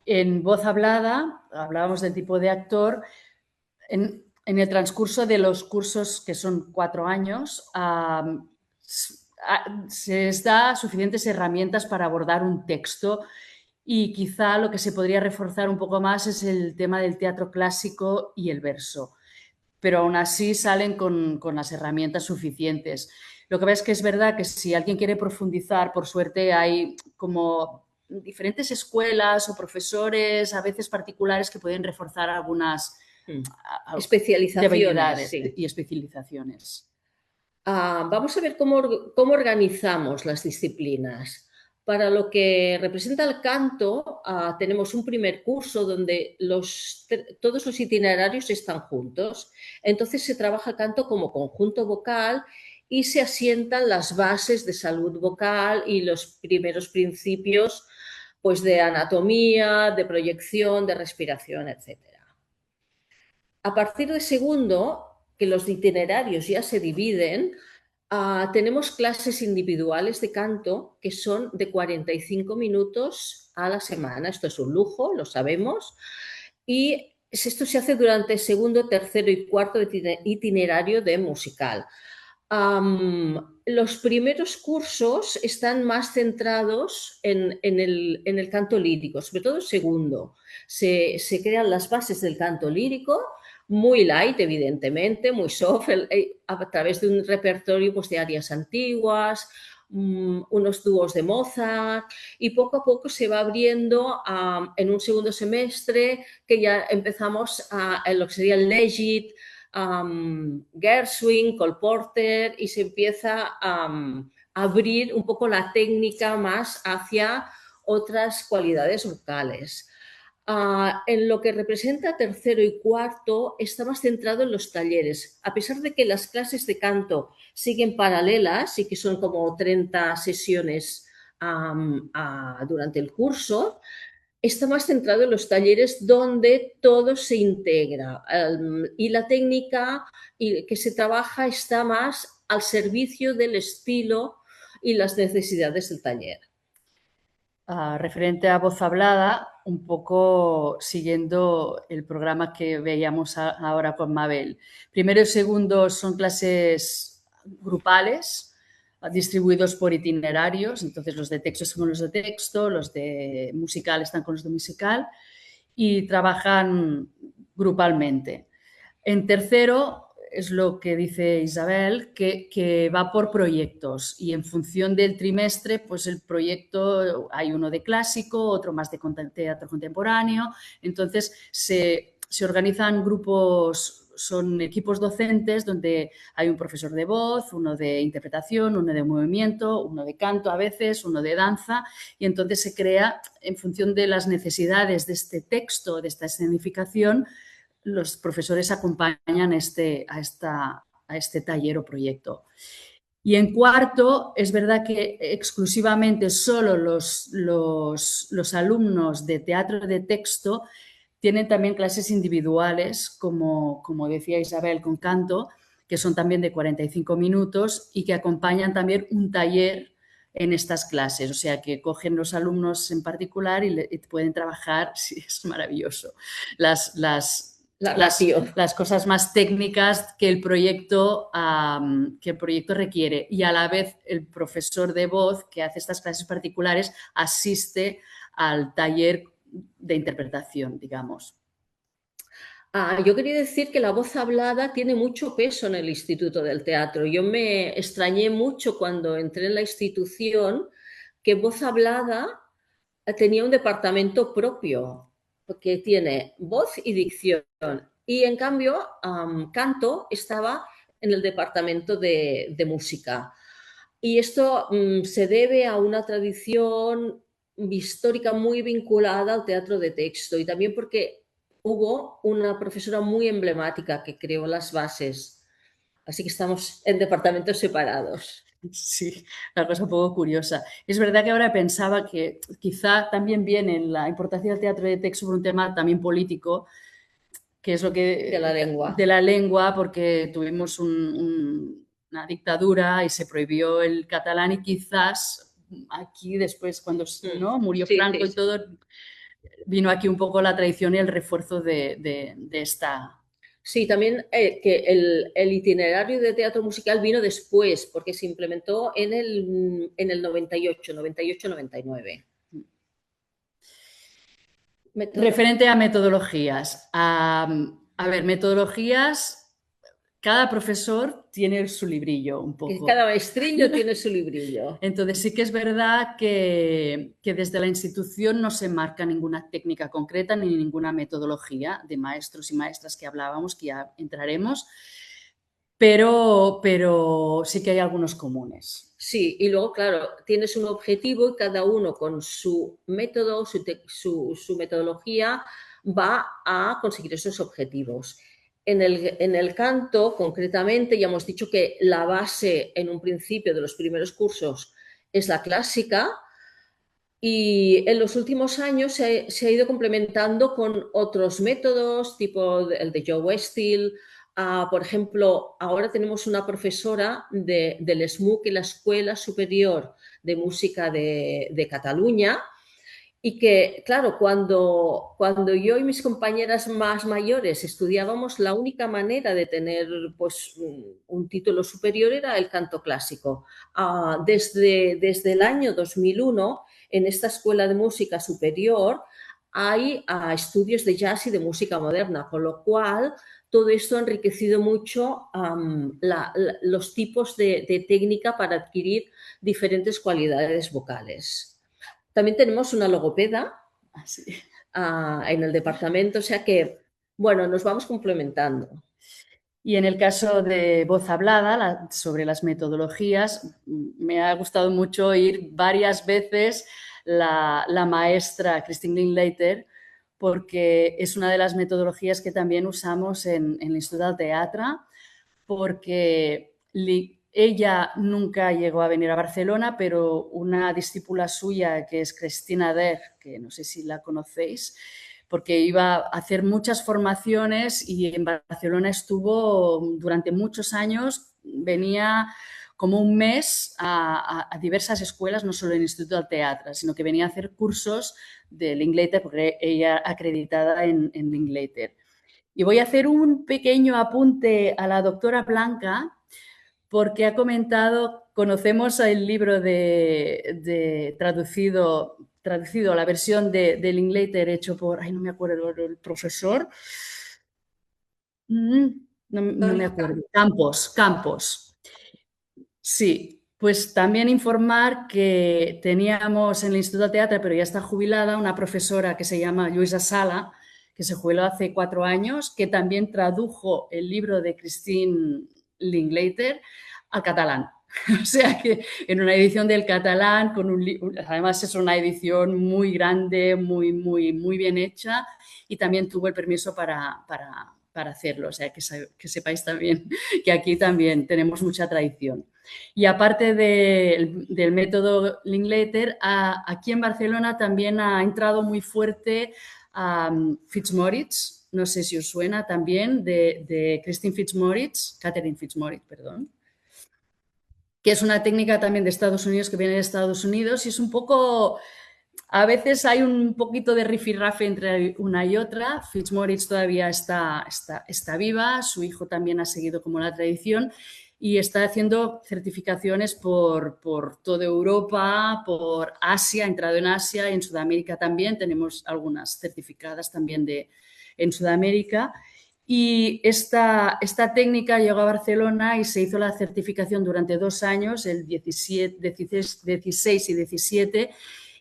En voz hablada, hablábamos del tipo de actor, en el transcurso de los cursos, que son 4 años, se les da suficientes herramientas para abordar un texto y quizá lo que se podría reforzar un poco más es el tema del teatro clásico y el verso, pero aún así salen con las herramientas suficientes. Lo que pasa es que es verdad que si alguien quiere profundizar, por suerte hay como diferentes escuelas o profesores, a veces particulares, que pueden reforzar algunas especializaciones, debilidades sí. y especializaciones. Vamos a ver cómo organizamos las disciplinas. Para lo que representa el canto, tenemos un primer curso donde todos los itinerarios están juntos. Entonces se trabaja el canto como conjunto vocal y se asientan las bases de salud vocal y los primeros principios, pues, de anatomía, de proyección, de respiración, etc. A partir de segundo, que los itinerarios ya se dividen, tenemos clases individuales de canto que son de 45 minutos a la semana. Esto es un lujo, lo sabemos. Y esto se hace durante segundo, tercero y cuarto itinerario de musical. Los primeros cursos están más centrados en el canto lírico, sobre todo el segundo. Se crean las bases del canto lírico, muy light, evidentemente, muy soft, a través de un repertorio, pues, de arias antiguas, unos dúos de Mozart, y poco a poco se va abriendo en un segundo semestre, que ya empezamos en lo que sería el Legit, Gershwin, Cole Porter, y se empieza a abrir un poco la técnica más hacia otras cualidades vocales. En lo que representa tercero y cuarto está más centrado en los talleres. A pesar de que las clases de canto siguen paralelas y que son como 30 sesiones durante el curso, está más centrado en los talleres donde todo se integra y la técnica que se trabaja está más al servicio del estilo y las necesidades del taller. Referente a voz hablada, un poco siguiendo el programa que veíamos ahora con Mabel. Primero y segundo son clases grupales, distribuidos por itinerarios, entonces los de texto están con los de texto, los de musical están con los de musical y trabajan grupalmente. En tercero, es lo que dice Isabel, que va por proyectos y en función del trimestre, pues el proyecto, hay uno de clásico, otro más de teatro contemporáneo, entonces se organizan grupos, son equipos docentes donde hay un profesor de voz, uno de interpretación, uno de movimiento, uno de canto a veces, uno de danza, y entonces se crea, en función de las necesidades de este texto, de esta escenificación, los profesores acompañan a este taller o proyecto. Y en cuarto, es verdad que exclusivamente solo los alumnos de teatro de texto tienen también clases individuales, como decía Isabel, con canto, que son también de 45 minutos y que acompañan también un taller en estas clases. O sea, que cogen los alumnos en particular y pueden trabajar, sí, es maravilloso, las cosas más técnicas que el proyecto requiere, y a la vez el profesor de voz que hace estas clases particulares asiste al taller de interpretación, digamos. Yo quería decir que la voz hablada tiene mucho peso en el Instituto del Teatro. Yo me extrañé mucho cuando entré en la institución que voz hablada tenía un departamento propio, porque tiene voz y dicción. Y en cambio, canto estaba en el departamento de música. Y esto se debe a una tradición histórica muy vinculada al teatro de texto y también porque hubo una profesora muy emblemática que creó las bases. Así que estamos en departamentos separados. Sí, una cosa un poco curiosa. Es verdad que ahora pensaba que quizá también viene la importancia del teatro de texto por un tema también político, que es lo que... De la lengua. De la lengua, porque tuvimos una dictadura y se prohibió el catalán y quizás aquí después cuando murió Franco y todo, vino aquí un poco la tradición y el refuerzo de esta... Sí, también que el itinerario de teatro musical vino después, porque se implementó en el 98-99. Referente a metodologías. A ver, metodologías, cada profesor tiene su librillo un Que poco. cada maestrillo tiene su librillo. Entonces sí que es verdad que desde la institución no se marca ninguna técnica concreta ni ninguna metodología de maestros y maestras que hablábamos, que ya entraremos, pero sí que hay algunos comunes. Sí, y luego, claro, tienes un objetivo y cada uno con su método, su metodología va a conseguir esos objetivos. En el canto, concretamente, ya hemos dicho que la base en un principio de los primeros cursos es la clásica y en los últimos años se ha ido complementando con otros métodos, tipo el de Joe Westhill. Por ejemplo, ahora tenemos una profesora del SMUC y la Escuela Superior de Música de Cataluña, y que, claro, cuando yo y mis compañeras más mayores estudiábamos, la única manera de tener pues, un título superior era el canto clásico. Desde el año 2001, en esta Escuela de Música Superior, hay estudios de jazz y de música moderna, con lo cual todo esto ha enriquecido mucho los tipos de técnica para adquirir diferentes cualidades vocales. También tenemos una logopeda en el departamento, o sea que, bueno, nos vamos complementando. Y en el caso de voz hablada, sobre las metodologías, me ha gustado mucho oír varias veces la maestra Christine Linklater, porque es una de las metodologías que también usamos en el Instituto del Teatre, porque ella nunca llegó a venir a Barcelona, pero una discípula suya, que es Cristina Der, que no sé si la conocéis, porque iba a hacer muchas formaciones y en Barcelona estuvo durante muchos años, venía como un mes a diversas escuelas, no solo en el Instituto del Teatre, sino que venía a hacer cursos de Linklater, porque ella acreditada en Linklater. Y voy a hacer un pequeño apunte a la doctora Blanca, porque ha comentado, conocemos el libro traducido, la versión de Linklater hecho por, no me acuerdo el profesor, no me acuerdo, Campos. Sí, pues también informar que teníamos en el Instituto de Teatro, pero ya está jubilada, una profesora que se llama Lluïsa Sala, que se jubiló hace 4 años, que también tradujo el libro de Christine Linklater al catalán. O sea que en una edición del catalán, además es una edición muy grande, muy bien hecha, y también tuvo el permiso para hacerlo. O sea que sepáis también que aquí también tenemos mucha tradición. Y aparte del método Linklater, aquí en Barcelona también ha entrado muy fuerte Fitzmaurice, no sé si os suena también, de Catherine Fitzmaurice, perdón, que es una técnica también de Estados Unidos, que viene de Estados Unidos, y es un poco, a veces hay un poquito de rifirrafe entre una y otra. Fitzmaurice todavía está viva, su hijo también ha seguido como la tradición, y está haciendo certificaciones por toda Europa, por Asia, ha entrado en Asia y en Sudamérica también. Tenemos algunas certificadas también en Sudamérica. Y esta técnica llegó a Barcelona y se hizo la certificación durante 2 años, el 16 y 17,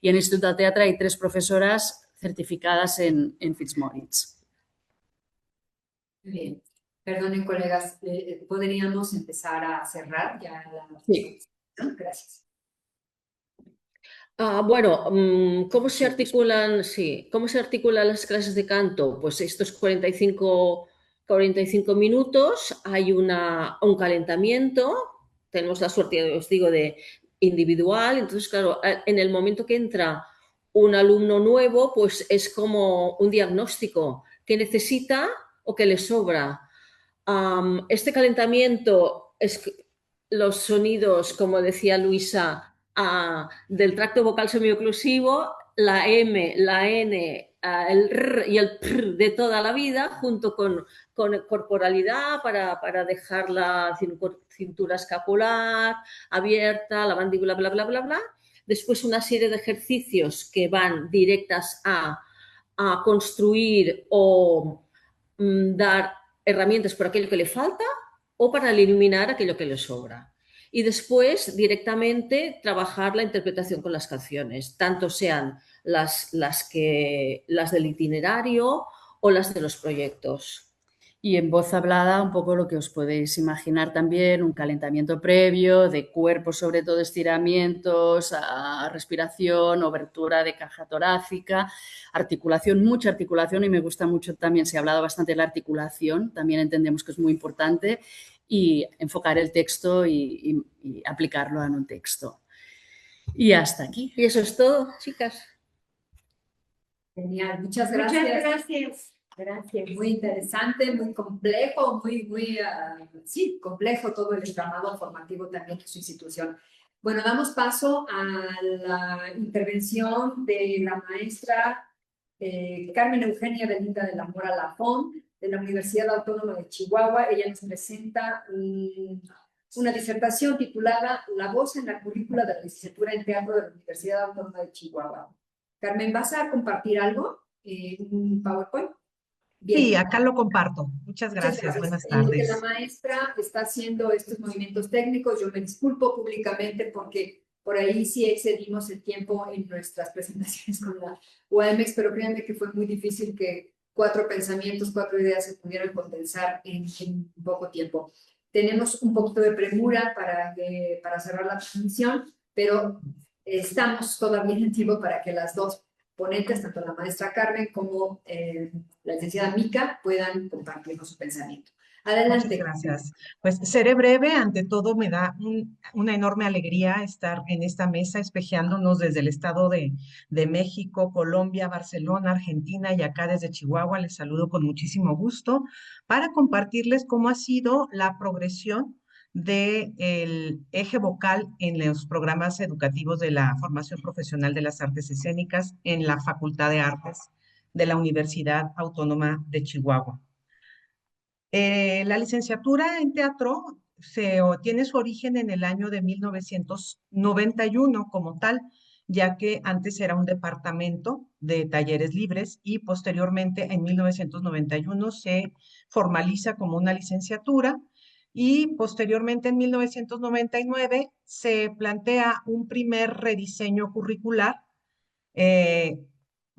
y en el Instituto de Teatre hay 3 profesoras certificadas en Fitzmaurice. Bien. Perdonen, colegas, ¿podríamos empezar a cerrar ya Sí. Gracias. Bueno, ¿cómo se articulan las clases de canto? Pues estos 45 minutos, hay un calentamiento, tenemos la suerte, os digo, de individual. Entonces, claro, en el momento que entra un alumno nuevo, pues es como un diagnóstico, ¿qué necesita o qué le sobra? Este calentamiento es los sonidos, como decía Luisa, del tracto vocal semioclusivo, la M, la N, el R y el PR de toda la vida, junto con corporalidad para dejar la cintura escapular abierta, la mandíbula, bla, bla, bla, bla. Después una serie de ejercicios que van directas a construir o dar herramientas por aquello que le falta, o para eliminar aquello que le sobra. Y después directamente trabajar la interpretación con las canciones, tanto sean las del itinerario o las de los proyectos. Y en voz hablada, un poco lo que os podéis imaginar también, un calentamiento previo de cuerpo, sobre todo estiramientos, respiración, obertura de caja torácica, articulación, mucha articulación, y me gusta mucho también, se ha hablado bastante de la articulación, también entendemos que es muy importante, y enfocar el texto y aplicarlo en un texto. Y hasta aquí. Y eso es todo, chicas. Genial, muchas gracias. Muchas gracias. Gracias. Muy interesante, muy complejo, sí, complejo todo el entramado formativo también de su institución. Bueno, damos paso a la intervención de la maestra Carmen Eugenia Belinda de la Mora Lafón, de la Universidad Autónoma de Chihuahua. Ella nos presenta una disertación titulada La voz en la currícula de la licenciatura en teatro de la Universidad Autónoma de Chihuahua. Carmen, ¿vas a compartir algo? ¿Un PowerPoint? Bien. Sí, acá lo comparto. Muchas gracias. Buenas En lo que tardes. la maestra está haciendo estos movimientos técnicos, yo me disculpo públicamente porque por ahí sí excedimos el tiempo en nuestras presentaciones con la UAMX, pero créanme que fue muy difícil que 4 pensamientos, 4 ideas se pudieran condensar en poco tiempo. Tenemos un poquito de premura para cerrar la transmisión, pero estamos todavía en tiempo para que las dos ponentes, tanto la maestra Carmen como la licenciada Mica, puedan compartirnos su pensamiento. Adelante. Muchas gracias. Pues seré breve. Ante todo, me da una enorme alegría estar en esta mesa, espejeándonos desde el Estado de México, Colombia, Barcelona, Argentina y acá desde Chihuahua. Les saludo con muchísimo gusto para compartirles cómo ha sido la progresión del eje vocal en los programas educativos de la formación profesional de las artes escénicas en la Facultad de Artes de la Universidad Autónoma de Chihuahua. La licenciatura en teatro tiene su origen en el año de 1991 como tal, ya que antes era un departamento de talleres libres y posteriormente en 1991 se formaliza como una licenciatura y posteriormente en 1999 se plantea un primer rediseño curricular,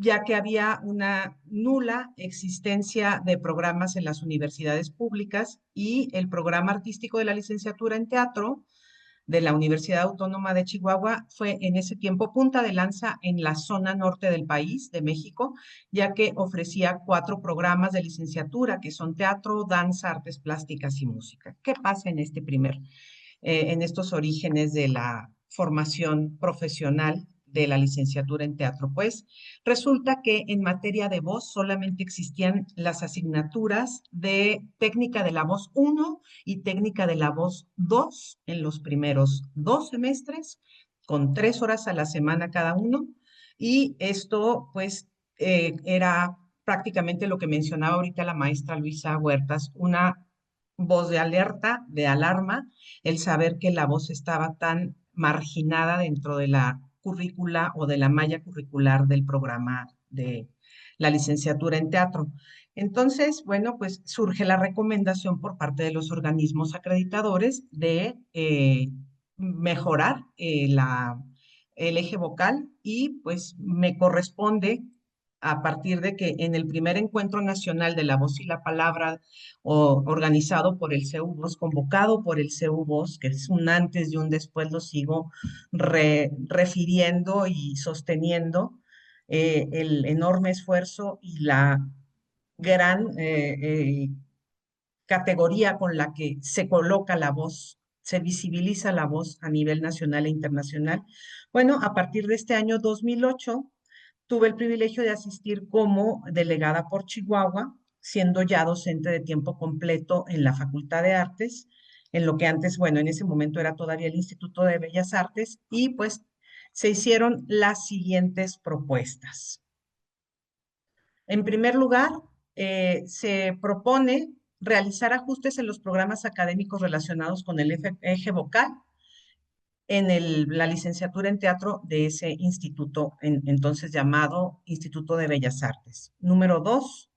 ya que había una nula existencia de programas en las universidades públicas y el programa artístico de la licenciatura en teatro de la Universidad Autónoma de Chihuahua fue en ese tiempo punta de lanza en la zona norte del país, de México, ya que ofrecía 4 programas de licenciatura, que son teatro, danza, artes plásticas y música. ¿Qué pasa en en estos orígenes de la formación profesional de la licenciatura en teatro? Pues resulta que en materia de voz solamente existían las asignaturas de técnica de la voz 1 y técnica de la voz 2 en los primeros 2 semestres, con 3 horas a la semana cada uno, y esto pues era prácticamente lo que mencionaba ahorita la maestra Luisa Huertas, una voz de alerta, de alarma, el saber que la voz estaba tan marginada dentro de la currícula o de la malla curricular del programa de la licenciatura en teatro. Entonces, bueno, pues surge la recomendación por parte de los organismos acreditadores de mejorar el eje vocal y pues me corresponde a partir de que en el primer encuentro nacional de la voz y la palabra organizado por el CEU Voz, convocado por el CEU Voz, que es un antes y un después, lo sigo refiriendo y sosteniendo, el enorme esfuerzo y la gran categoría con la que se coloca la voz, se visibiliza la voz a nivel nacional e internacional. Bueno, a partir de este año 2008, tuve el privilegio de asistir como delegada por Chihuahua, siendo ya docente de tiempo completo en la Facultad de Artes, en lo que antes, bueno, en ese momento era todavía el Instituto de Bellas Artes, y pues se hicieron las siguientes propuestas. En primer lugar, se propone realizar ajustes en los programas académicos relacionados con el eje vocal, en la licenciatura en teatro de ese instituto, entonces llamado Instituto de Bellas Artes. Número 2,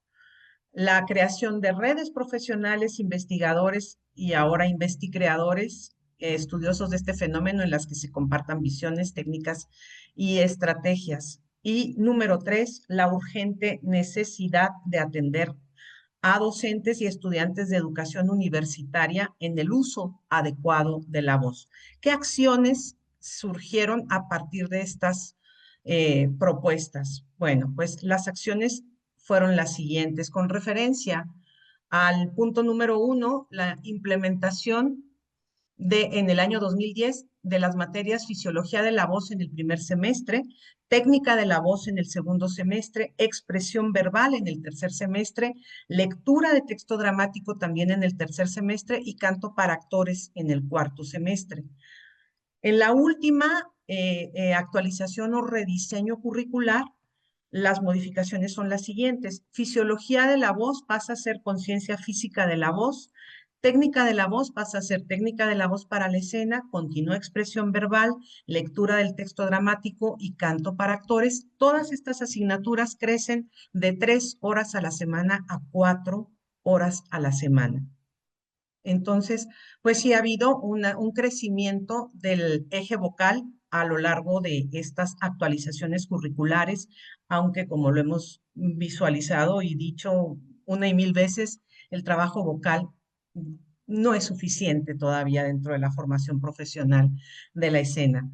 la creación de redes profesionales, investigadores y ahora investicreadores, estudiosos de este fenómeno en las que se compartan visiones, técnicas y estrategias. Y número 3, la urgente necesidad de atender a docentes y estudiantes de educación universitaria en el uso adecuado de la voz. ¿Qué acciones surgieron a partir de estas propuestas? Bueno, pues las acciones fueron las siguientes. Con referencia al punto número 1, la implementación en el año 2010 de las materias Fisiología de la Voz en el primer semestre, Técnica de la Voz en el segundo semestre, Expresión Verbal en el tercer semestre, Lectura de Texto Dramático también en el tercer semestre y Canto para Actores en el cuarto semestre. En la última actualización o rediseño curricular, las modificaciones son las siguientes. Fisiología de la voz pasa a ser conciencia física de la voz. Técnica de la voz pasa a ser técnica de la voz para la escena, continua expresión verbal, lectura del texto dramático y canto para actores. Todas estas asignaturas crecen de 3 horas a la semana a 4 horas a la semana. Entonces, pues sí ha habido un crecimiento del eje vocal a lo largo de estas actualizaciones curriculares, aunque como lo hemos visualizado y dicho una y mil veces, el trabajo vocal no es suficiente todavía dentro de la formación profesional de la escena.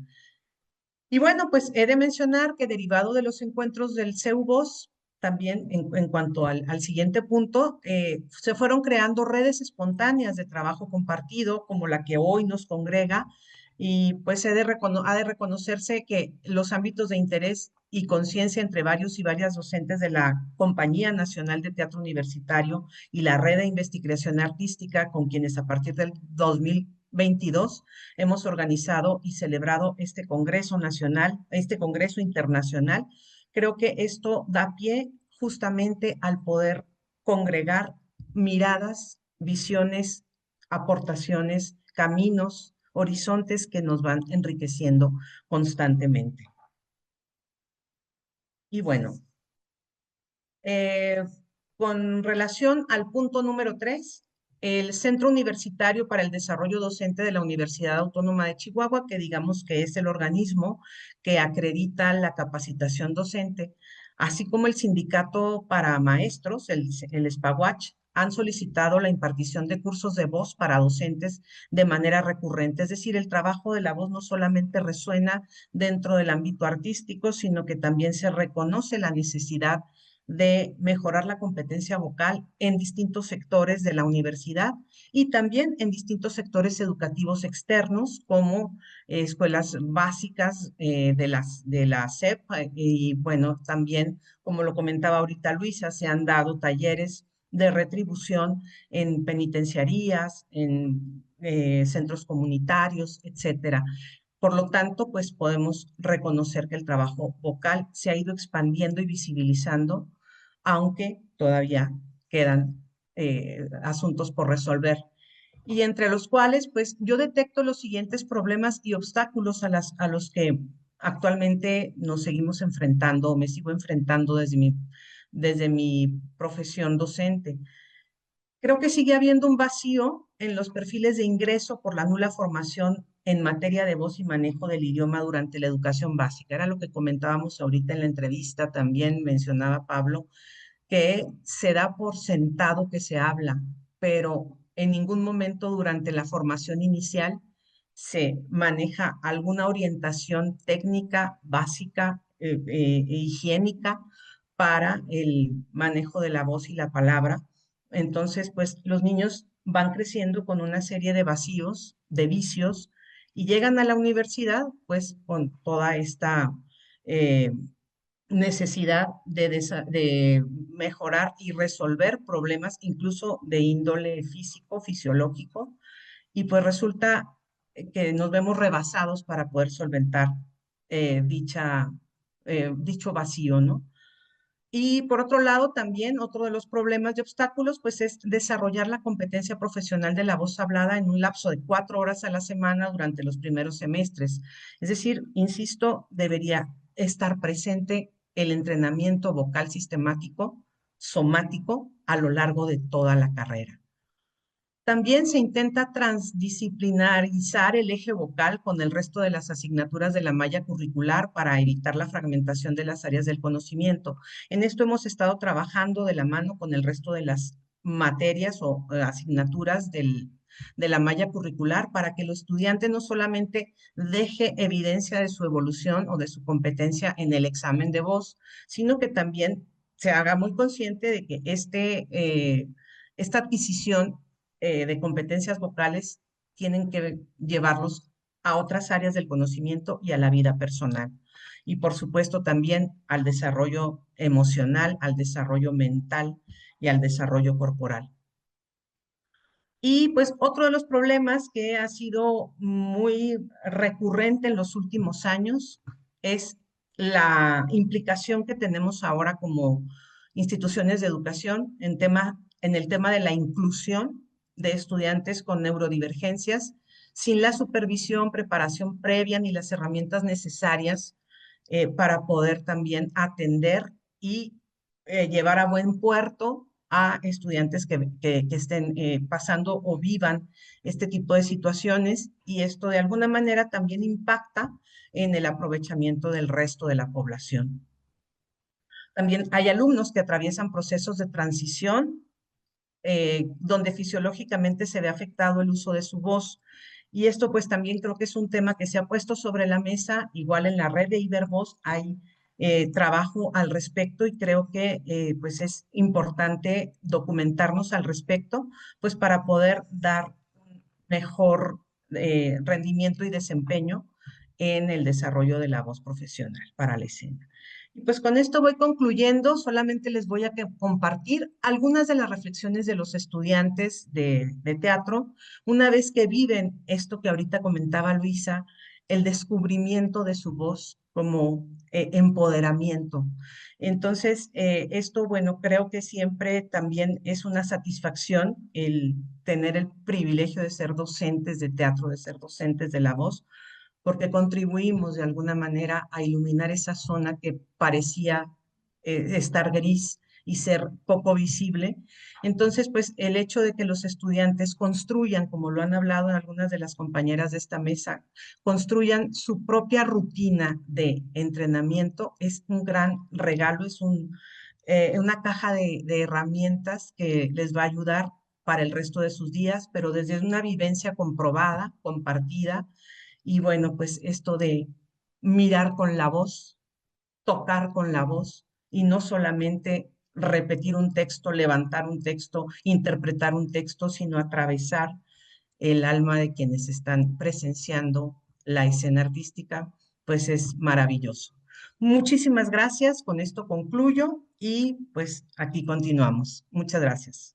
Y bueno, pues he de mencionar que derivado de los encuentros del CEU-Voz, también en cuanto al siguiente punto, se fueron creando redes espontáneas de trabajo compartido, como la que hoy nos congrega, y pues ha de reconocerse que los ámbitos de interés y conciencia entre varios y varias docentes de la Compañía Nacional de Teatro Universitario y la Red de Investigación Artística, con quienes a partir del 2022 hemos organizado y celebrado este Congreso Nacional, este Congreso Internacional. Creo que esto da pie justamente al poder congregar miradas, visiones, aportaciones, caminos, horizontes que nos van enriqueciendo constantemente. Y bueno, con relación al punto número 3, el Centro Universitario para el Desarrollo Docente de la Universidad Autónoma de Chihuahua, que digamos que es el organismo que acredita la capacitación docente, así como el Sindicato para Maestros, el SPAWACH, han solicitado la impartición de cursos de voz para docentes de manera recurrente. Es decir, el trabajo de la voz no solamente resuena dentro del ámbito artístico, sino que también se reconoce la necesidad de mejorar la competencia vocal en distintos sectores de la universidad y también en distintos sectores educativos externos, como escuelas básicas de la SEP y bueno, también, como lo comentaba ahorita Luisa, se han dado talleres de retribución en penitenciarías, en centros comunitarios, etcétera. Por lo tanto, pues podemos reconocer que el trabajo vocal se ha ido expandiendo y visibilizando, aunque todavía quedan asuntos por resolver. Y entre los cuales, pues yo detecto los siguientes problemas y obstáculos a los que actualmente nos seguimos enfrentando, o me sigo enfrentando desde mi profesión docente. Creo que sigue habiendo un vacío en los perfiles de ingreso por la nula formación en materia de voz y manejo del idioma durante la educación básica. Era lo que comentábamos ahorita en la entrevista, también mencionaba Pablo, que se da por sentado que se habla, pero en ningún momento durante la formación inicial se maneja alguna orientación técnica básica, higiénica para el manejo de la voz y la palabra. Entonces, pues los niños van creciendo con una serie de vacíos, de vicios, y llegan a la universidad, pues con toda esta necesidad de mejorar y resolver problemas incluso de índole físico, fisiológico, y pues resulta que nos vemos rebasados para poder solventar dicho vacío, ¿no? Y por otro lado, también otro de los problemas y obstáculos, pues es desarrollar la competencia profesional de la voz hablada en un lapso de 4 horas a la semana durante los primeros semestres. Es decir, insisto, debería estar presente el entrenamiento vocal sistemático somático a lo largo de toda la carrera. También se intenta transdisciplinarizar el eje vocal con el resto de las asignaturas de la malla curricular para evitar la fragmentación de las áreas del conocimiento. En esto hemos estado trabajando de la mano con el resto de las materias o asignaturas de la malla curricular para que el estudiante no solamente deje evidencia de su evolución o de su competencia en el examen de voz, sino que también se haga muy consciente de que esta adquisición de competencias vocales tienen que llevarlos a otras áreas del conocimiento y a la vida personal. Y por supuesto también al desarrollo emocional, al desarrollo mental y al desarrollo corporal. Y pues otro de los problemas que ha sido muy recurrente en los últimos años es la implicación que tenemos ahora como instituciones de educación en el tema de la inclusión de estudiantes con neurodivergencias sin la supervisión, preparación previa ni las herramientas necesarias para poder también atender y llevar a buen puerto a estudiantes que estén pasando o vivan este tipo de situaciones, y esto de alguna manera también impacta en el aprovechamiento del resto de la población. También hay alumnos que atraviesan procesos de transición donde fisiológicamente se ve afectado el uso de su voz. Y esto pues también creo que es un tema que se ha puesto sobre la mesa. Igual en la red de Ibervoz hay trabajo al respecto, y creo que pues es importante documentarnos al respecto, pues para poder dar mejor rendimiento y desempeño en el desarrollo de la voz profesional para la escena. Y pues con esto voy concluyendo. Solamente les voy a compartir algunas de las reflexiones de los estudiantes de teatro, una vez que viven esto que ahorita comentaba Luisa, el descubrimiento de su voz como empoderamiento. Entonces, esto, bueno, creo que siempre también es una satisfacción el tener el privilegio de ser docentes de teatro, de ser docentes de la voz, porque contribuimos de alguna manera a iluminar esa zona que parecía estar gris y ser poco visible. Entonces, pues el hecho de que los estudiantes construyan, como lo han hablado algunas de las compañeras de esta mesa, construyan su propia rutina de entrenamiento es un gran regalo, es una caja de herramientas que les va a ayudar para el resto de sus días, pero desde una vivencia comprobada, compartida. Y bueno, pues esto de mirar con la voz, tocar con la voz, y no solamente repetir un texto, levantar un texto, interpretar un texto, sino atravesar el alma de quienes están presenciando la escena artística, pues es maravilloso. Muchísimas gracias. Con esto concluyo y pues aquí continuamos. Muchas gracias.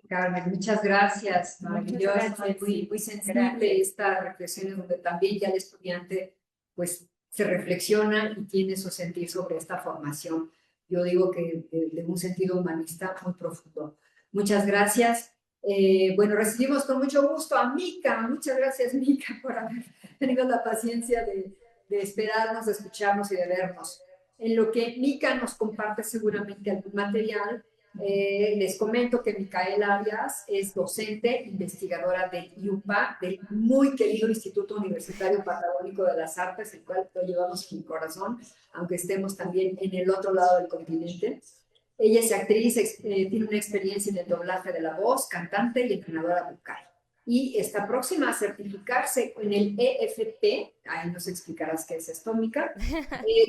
Carmen, muchas gracias. Muchas Maravillosa, gracias, muy, sí. muy sensible Gracias. estas reflexiones donde también ya el estudiante pues se reflexiona y tiene su sentir sobre esta formación. Yo digo que de un sentido humanista muy profundo. Muchas gracias. Bueno, recibimos con mucho gusto a Mica. Muchas gracias, Mica, por haber tenido la paciencia de esperarnos, de escucharnos y de vernos. En lo que Mica nos comparte seguramente algún material, les comento que Micaela Arias es docente, investigadora del IUPA, del muy querido Instituto Universitario Patagónico de las Artes, el cual lo llevamos en el corazón, aunque estemos también en el otro lado del continente. Ella es actriz, tiene una experiencia en el doblaje de la voz, cantante y entrenadora vocal. Y está próxima a certificarse en el EFT, ahí nos explicarás qué es esto, Mica,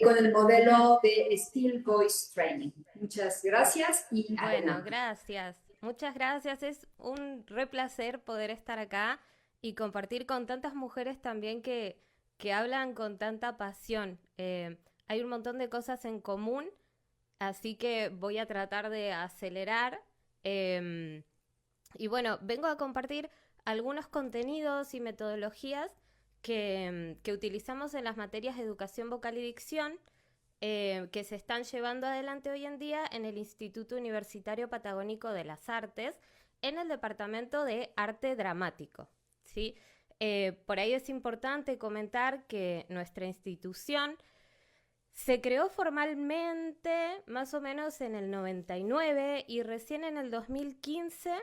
con el modelo de Still Voice Training. Muchas gracias y Bueno, adelante. gracias. Muchas gracias. Es un re placer poder estar acá y compartir con tantas mujeres también que hablan con tanta pasión. Hay un montón de cosas en común, así que voy a tratar de acelerar. Y bueno, vengo a compartir algunos contenidos y metodologías que utilizamos en las materias de educación vocal y dicción, que se están llevando adelante hoy en día en el Instituto Universitario Patagónico de las Artes, en el Departamento de Arte Dramático, ¿sí? Por ahí es importante comentar que nuestra institución Se creó formalmente más o menos en el 99 y recién en el 2015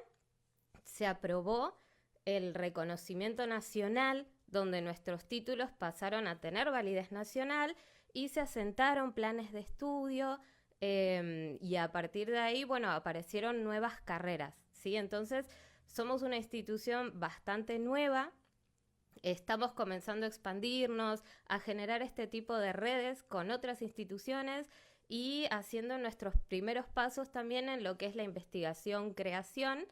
se aprobó el reconocimiento nacional, donde nuestros títulos pasaron a tener validez nacional y se asentaron planes de estudio, y a partir de ahí, bueno, aparecieron nuevas carreras, ¿sí? Entonces, somos una institución bastante nueva. Estamos comenzando a expandirnos, a generar este tipo de redes con otras instituciones y haciendo nuestros primeros pasos también en lo que es la investigación, creación,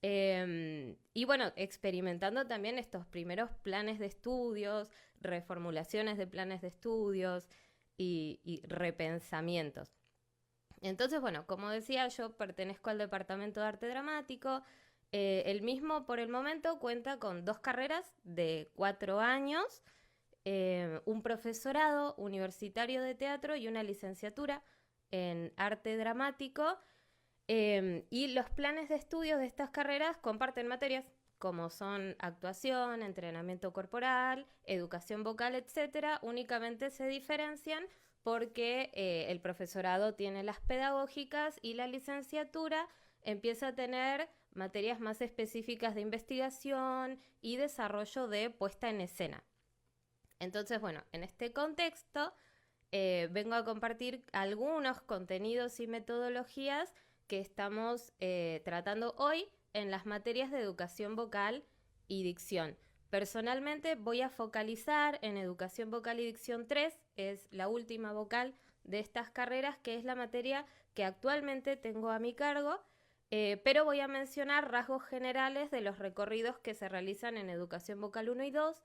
y bueno, experimentando también estos primeros planes de estudios, reformulaciones de planes de estudios y repensamientos. Entonces, bueno, como decía, yo pertenezco al Departamento de Arte Dramático. El mismo por el momento cuenta con 2 carreras de 4 años, un profesorado universitario de teatro y una licenciatura en arte dramático. Y los planes de estudios de estas carreras comparten materias como son actuación, entrenamiento corporal, educación vocal, etcétera. Únicamente se diferencian porque el profesorado tiene las pedagógicas y la licenciatura empieza a tener materias más específicas de investigación y desarrollo de puesta en escena. Entonces, bueno, en este contexto vengo a compartir algunos contenidos y metodologías que estamos tratando hoy en las materias de educación vocal y dicción. Personalmente voy a focalizar en educación vocal y dicción 3, es la última vocal de estas carreras, que es la materia que actualmente tengo a mi cargo, pero voy a mencionar rasgos generales de los recorridos que se realizan en educación vocal 1 y 2,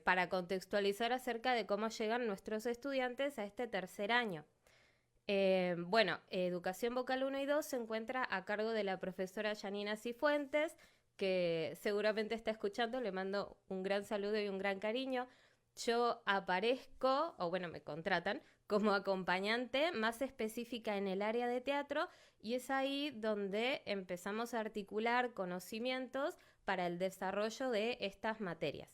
para contextualizar acerca de cómo llegan nuestros estudiantes a este tercer año. Bueno, Educación Vocal 1 y 2 se encuentra a cargo de la profesora Yanina Cifuentes, que seguramente está escuchando. Le mando un gran saludo y un gran cariño. Yo aparezco, o bueno, me contratan como acompañante más específica en el área de teatro, y es ahí donde empezamos a articular conocimientos para el desarrollo de estas materias.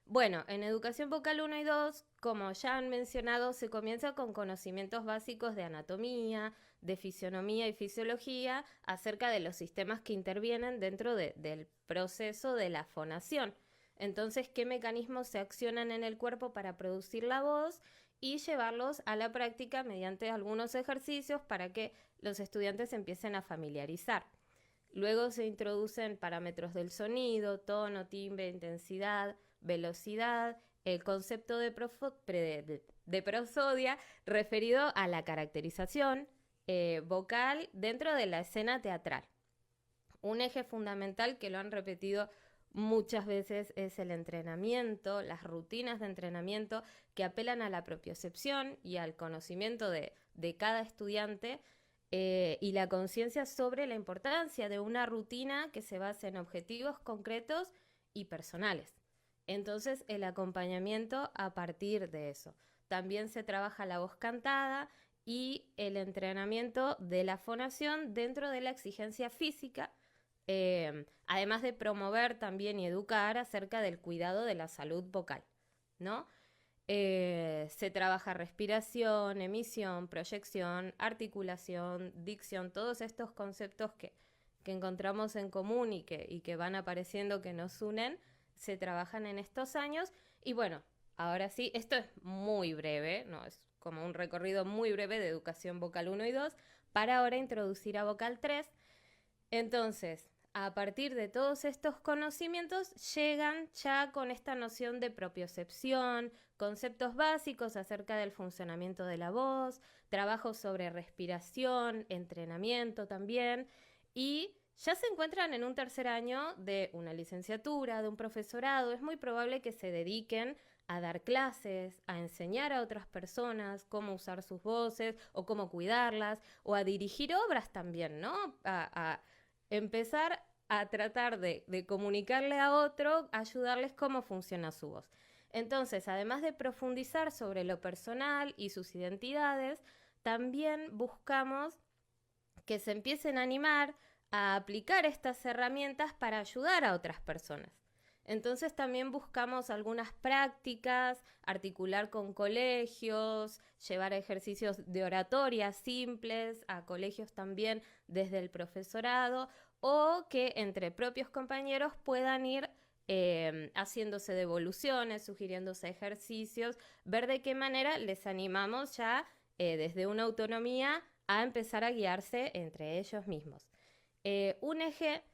Bueno, en Educación Vocal 1 y 2, como ya han mencionado, se comienza con conocimientos básicos de anatomía, de fisionomía y fisiología acerca de los sistemas que intervienen dentro del proceso de la fonación. Entonces, ¿qué mecanismos se accionan en el cuerpo para producir la voz? Y llevarlos a la práctica mediante algunos ejercicios para que los estudiantes empiecen a familiarizar. Luego se introducen parámetros del sonido, tono, timbre, intensidad, velocidad, el concepto de prosodia referido a la caracterización vocal dentro de la escena teatral. Un eje fundamental que lo han repetido muchas veces es el entrenamiento, las rutinas de entrenamiento que apelan a la propiocepción y al conocimiento de cada estudiante, y la conciencia sobre la importancia de una rutina que se base en objetivos concretos y personales. Entonces, el acompañamiento a partir de eso. También se trabaja la voz cantada y el entrenamiento de la fonación dentro de la exigencia física, además de promover también y educar acerca del cuidado de la salud vocal, ¿no? Se trabaja respiración, emisión, proyección, articulación, dicción, todos estos conceptos que encontramos en común y que van apareciendo, que nos unen, se trabajan en estos años. Y bueno, ahora sí, esto es muy breve, ¿no? Es como un recorrido muy breve de Educación Vocal 1 y 2, para ahora introducir a Vocal 3. Entonces, a partir de todos estos conocimientos, llegan ya con esta noción de propiocepción, conceptos básicos acerca del funcionamiento de la voz, trabajos sobre respiración, entrenamiento también, y ya se encuentran en un tercer año de una licenciatura, de un profesorado. Es muy probable que se dediquen a dar clases, a enseñar a otras personas cómo usar sus voces o cómo cuidarlas, o a dirigir obras también, ¿no? A empezar a tratar de comunicarle a otro, ayudarles cómo funciona su voz. Entonces, además de profundizar sobre lo personal y sus identidades, también buscamos que se empiecen a animar a aplicar estas herramientas para ayudar a otras personas. Entonces también buscamos algunas prácticas, articular con colegios, llevar ejercicios de oratoria simples a colegios también desde el profesorado, o que entre propios compañeros puedan ir haciéndose devoluciones, sugiriéndose ejercicios, ver de qué manera les animamos ya desde una autonomía a empezar a guiarse entre ellos mismos. Un eje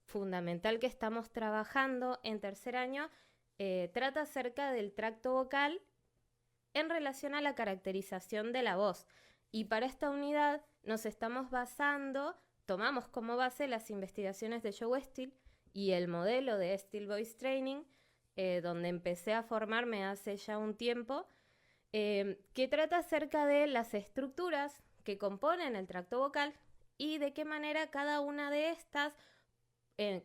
fundamental que estamos trabajando en tercer año trata acerca del tracto vocal en relación a la caracterización de la voz. Y para esta unidad nos estamos basando, tomamos como base las investigaciones de Joe Steel y el modelo de Steel Voice Training, donde empecé a formarme hace ya un tiempo, que trata acerca de las estructuras que componen el tracto vocal y de qué manera cada una de estas,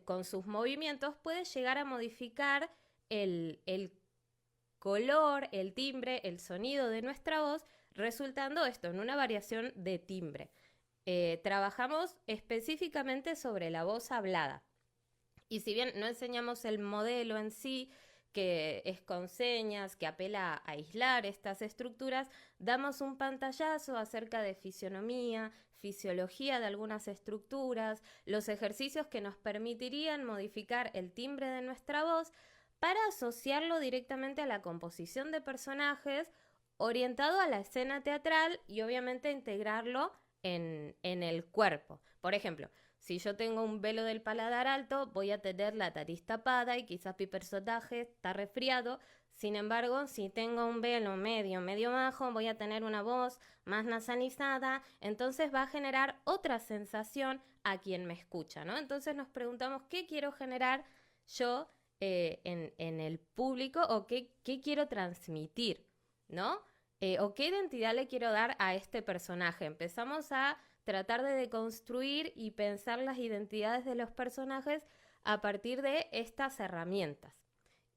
con sus movimientos, puede llegar a modificar el color, el timbre, el sonido de nuestra voz, resultando esto en una variación de timbre. Trabajamos específicamente sobre la voz hablada. Y si bien no enseñamos el modelo en sí, que es con señas, que apela a aislar estas estructuras, damos un pantallazo acerca de fisionomía, fisiología de algunas estructuras, los ejercicios que nos permitirían modificar el timbre de nuestra voz para asociarlo directamente a la composición de personajes, orientado a la escena teatral y obviamente integrarlo en el cuerpo. Por ejemplo, si yo tengo un velo del paladar alto, voy a tener la nariz tapada y quizás mi personaje está resfriado. Sin embargo, si tengo un velo medio bajo, voy a tener una voz más nasalizada. Entonces va a generar otra sensación a quien me escucha, ¿no? Entonces nos preguntamos, ¿qué quiero generar yo en el público o qué quiero transmitir, ¿no? O qué identidad le quiero dar a este personaje. Empezamos a tratar de deconstruir y pensar las identidades de los personajes a partir de estas herramientas.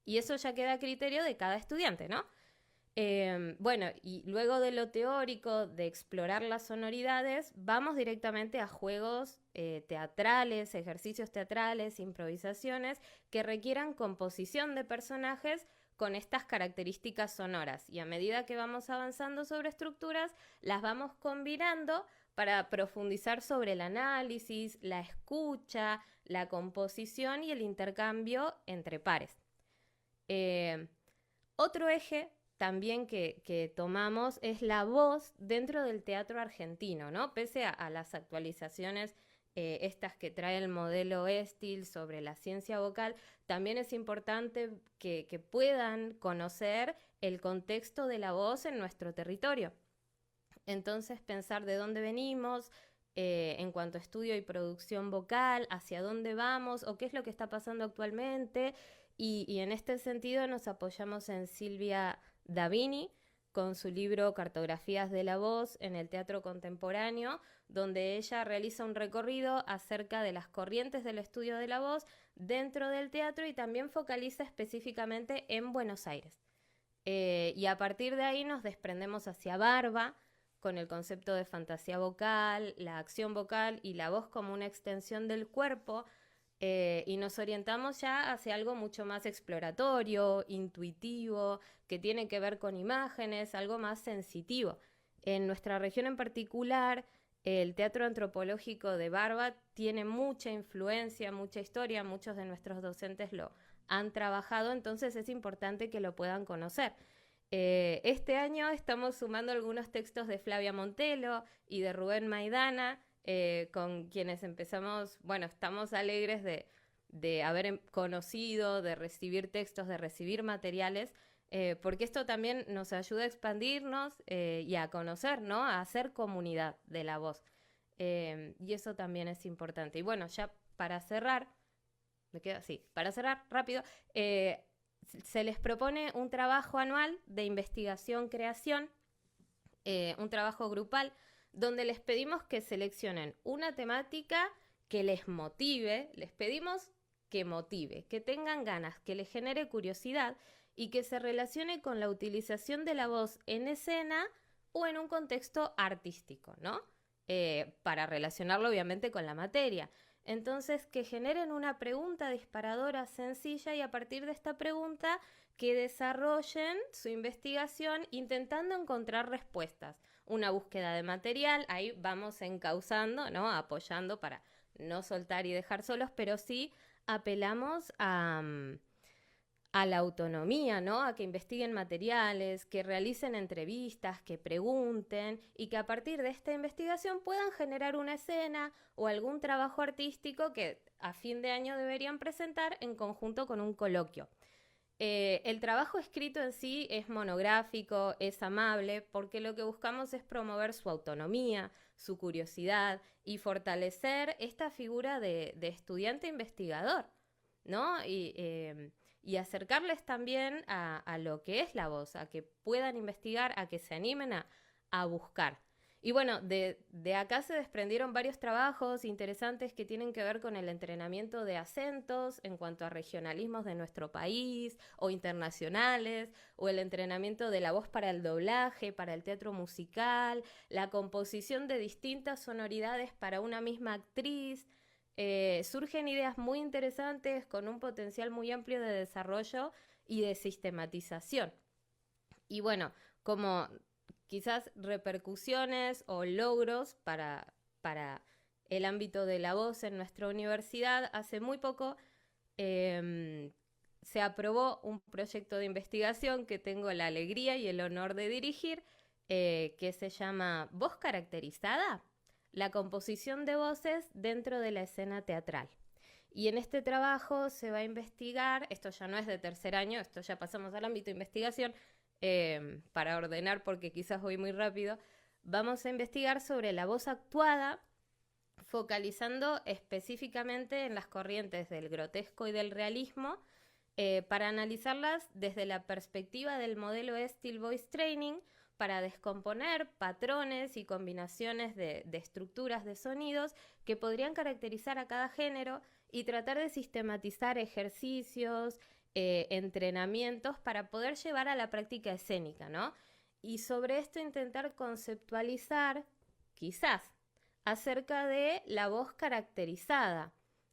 Y eso ya queda a criterio de cada estudiante, ¿no? Bueno, y luego de lo teórico, de explorar las sonoridades, vamos directamente a juegos teatrales, ejercicios teatrales, improvisaciones que requieran composición de personajes con estas características sonoras. Y a medida que vamos avanzando sobre estructuras, las vamos combinando para profundizar sobre el análisis, la escucha, la composición y el intercambio entre pares. Otro eje también que tomamos es la voz dentro del teatro argentino, ¿no? Pese a las actualizaciones estas que trae el modelo Steel sobre la ciencia vocal, también es importante que puedan conocer el contexto de la voz en nuestro territorio. Entonces, pensar de dónde venimos en cuanto a estudio y producción vocal, hacia dónde vamos o qué es lo que está pasando actualmente. Y en este sentido nos apoyamos en Silvia Davini con su libro Cartografías de la Voz en el Teatro Contemporáneo, donde ella realiza un recorrido acerca de las corrientes del estudio de la voz dentro del teatro y también focaliza específicamente en Buenos Aires. Y a partir de ahí nos desprendemos hacia Barba, con el concepto de fantasía vocal, la acción vocal y la voz como una extensión del cuerpo, y nos orientamos ya hacia algo mucho más exploratorio, intuitivo, que tiene que ver con imágenes, algo más sensitivo. En nuestra región en particular, el teatro antropológico de Barba tiene mucha influencia, mucha historia, muchos de nuestros docentes lo han trabajado, entonces es importante que lo puedan conocer. Este año estamos sumando algunos textos de Flavia Montelo y de Rubén Maidana, con quienes empezamos, bueno, estamos alegres de haber conocido, de recibir textos, de recibir materiales, porque esto también nos ayuda a expandirnos y a conocer, ¿no? A hacer comunidad de la voz. Y eso también es importante. Y bueno, ya para cerrar, me quedo así, para cerrar rápido, se les propone un trabajo anual de investigación-creación, un trabajo grupal, donde les pedimos que seleccionen una temática que les motive, les pedimos que motive, que tengan ganas, que les genere curiosidad y que se relacione con la utilización de la voz en escena o en un contexto artístico, ¿no? Para relacionarlo obviamente con la materia. Entonces, que generen una pregunta disparadora sencilla y a partir de esta pregunta que desarrollen su investigación intentando encontrar respuestas. Una búsqueda de material, ahí vamos encauzando, ¿no? Apoyando para no soltar y dejar solos, pero sí apelamos a la autonomía, ¿no? A que investiguen materiales, que realicen entrevistas, que pregunten y que a partir de esta investigación puedan generar una escena o algún trabajo artístico que a fin de año deberían presentar en conjunto con un coloquio. El trabajo escrito en sí es monográfico, es amable, porque lo que buscamos es promover su autonomía, su curiosidad y fortalecer esta figura de estudiante investigador, ¿no? Y acercarles también a lo que es la voz, a que puedan investigar, a que se animen a buscar. Y bueno, de acá se desprendieron varios trabajos interesantes que tienen que ver con el entrenamiento de acentos en cuanto a regionalismos de nuestro país o internacionales, o el entrenamiento de la voz para el doblaje, para el teatro musical, la composición de distintas sonoridades para una misma actriz. Surgen ideas muy interesantes con un potencial muy amplio de desarrollo y de sistematización. Y bueno, como quizás repercusiones o logros para el ámbito de la voz en nuestra universidad, hace muy poco se aprobó un proyecto de investigación que tengo la alegría y el honor de dirigir, que se llama Voz Caracterizada, la composición de voces dentro de la escena teatral. Y en este trabajo se va a investigar, esto ya no es de tercer año, esto ya pasamos al ámbito de investigación, para ordenar porque quizás voy muy rápido, vamos a investigar sobre la voz actuada, focalizando específicamente en las corrientes del grotesco y del realismo, para analizarlas desde la perspectiva del modelo Still Voice Training, para descomponer patrones y combinaciones de estructuras de sonidos que podrían caracterizar a cada género y tratar de sistematizar ejercicios, entrenamientos para poder llevar a la práctica escénica, ¿no? Y sobre esto intentar conceptualizar, quizás, acerca de la voz caracterizada,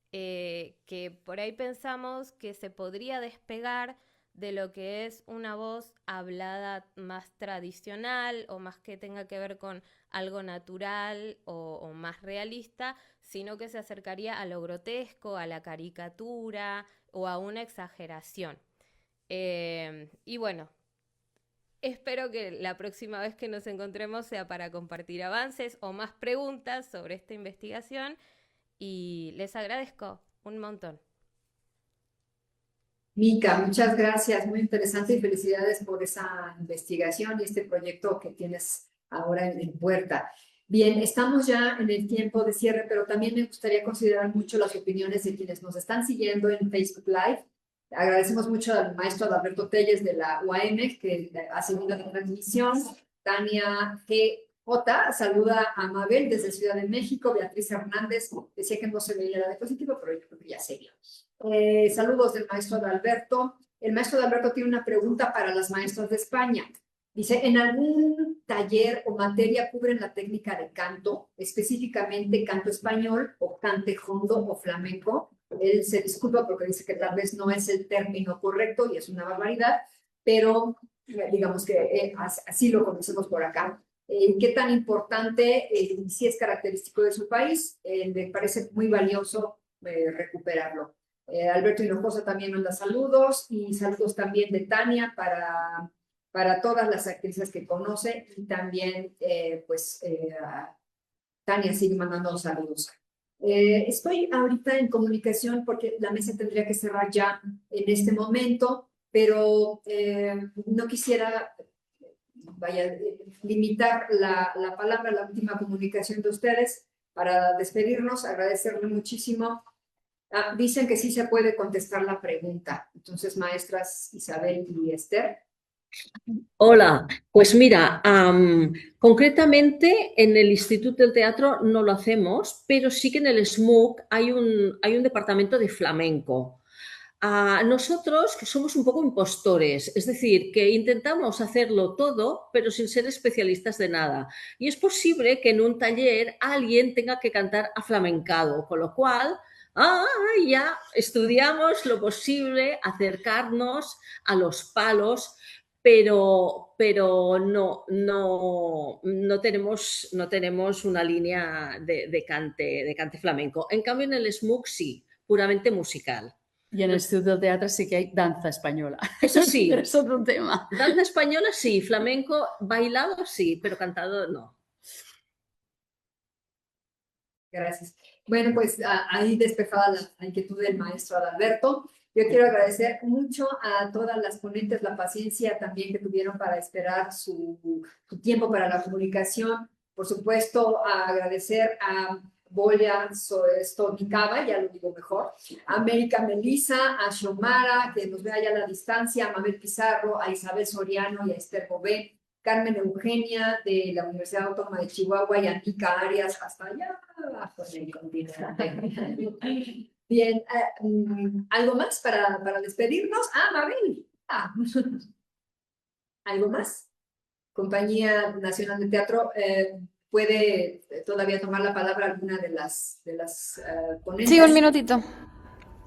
que por ahí pensamos que se podría despegar de lo que es una voz hablada más tradicional o más que tenga que ver con algo natural o más realista, sino que se acercaría a lo grotesco, a la caricatura o a una exageración. Y bueno, espero que la próxima vez que nos encontremos sea para compartir avances o más preguntas sobre esta investigación y les agradezco un montón. Mica, muchas gracias, muy interesante y felicidades por esa investigación y este proyecto que tienes ahora en puerta. Bien, estamos ya en el tiempo de cierre, pero también me gustaría considerar mucho las opiniones de quienes nos están siguiendo en Facebook Live. Agradecemos mucho al maestro Adalberto Telles de la UAM, que ha seguido la transmisión. Tania G.J. saluda a Mabel desde Ciudad de México. Beatriz Hernández decía que no se veía la diapositiva, pero yo creo que ya se vio. Saludos del maestro Adalberto. El maestro Adalberto tiene una pregunta para las maestras de España. Dice, ¿en algún taller o materia cubren la técnica de canto, específicamente canto español o cantejondo o flamenco? Él se disculpa porque dice que tal vez no es el término correcto y es una barbaridad, pero digamos que así lo conocemos por acá. ¿Qué tan importante, si es característico de su país? Me parece muy valioso recuperarlo. Alberto Hinojosa también manda saludos y saludos también de Tania para todas las actrices que conoce y también Tania sigue mandando saludos. Estoy ahorita en comunicación porque la mesa tendría que cerrar ya en este momento, pero no quisiera limitar la palabra, la última comunicación de ustedes para despedirnos, agradecerle muchísimo. Dicen que sí se puede contestar la pregunta. Entonces, maestras Isabel y Esther. Hola, pues mira, concretamente en el Instituto del Teatro no lo hacemos, pero sí que en el SMUC hay un departamento de flamenco. nosotros que somos un poco impostores, es decir, que intentamos hacerlo todo, pero sin ser especialistas de nada. Y es posible que en un taller alguien tenga que cantar aflamencado, con lo cual ya estudiamos lo posible, acercarnos a los palos, pero no tenemos una línea de cante flamenco. En cambio, en el SMUC sí, puramente musical. Y en el Instituto de Teatro sí que hay danza española. Eso sí. Pero es otro tema. Danza española sí, flamenco bailado sí, pero cantado no. Gracias. Bueno, pues ahí despejada la inquietud del maestro Adalberto. Yo quiero agradecer mucho a todas las ponentes la paciencia también que tuvieron para esperar su tiempo para la comunicación. Por supuesto, agradecer a Bolia Stolnikava, ya lo digo mejor, a América Melisa, a Xiomara, que nos ve allá a la distancia, a Mabel Pizarro, a Isabel Soriano y a Esther Bové, Carmen Eugenia de la Universidad Autónoma de Chihuahua y a Nica Arias, hasta allá abajo en el continente. Bien, ¿algo más para despedirnos? Mabel. ¿Algo más? Compañía Nacional de Teatro, ¿puede todavía tomar la palabra alguna de las ponentes? Sí, un minutito.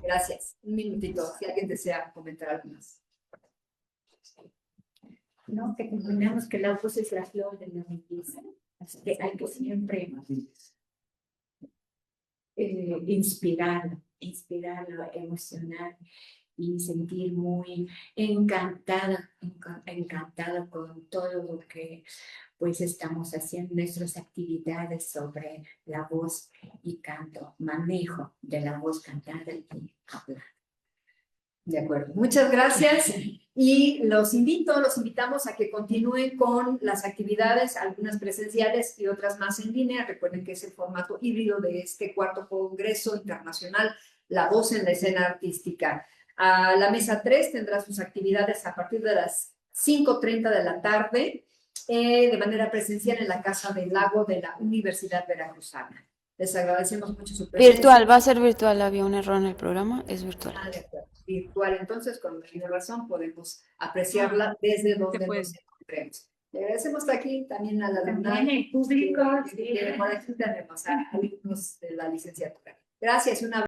Gracias, un minutito, si alguien desea comentar algo más. No, que comprendamos que la voz es la flor de la belleza, así que hay que siempre inspirarlo, emocionar y sentir muy encantada con todo lo que pues estamos haciendo, nuestras actividades sobre la voz y canto, manejo de la voz cantada y hablar. De acuerdo, muchas gracias y los invitamos a que continúen con las actividades, algunas presenciales y otras más en línea. Recuerden que es el formato híbrido de este cuarto Congreso Internacional La Voz en la Escena Artística. La mesa 3 tendrá sus actividades a partir de las 5:30 de la tarde de manera presencial en la Casa del Lago de la Universidad Veracruzana. Les agradecemos mucho su presencia. Virtual, va a ser virtual, había un error en el programa, es virtual. De acuerdo. Virtual, entonces, con mayor razón, podemos apreciarla desde donde nos encontremos. Le agradecemos aquí también a la alumnada. También el público. Por aquí tenemos a alumnos de la licenciatura. Gracias, una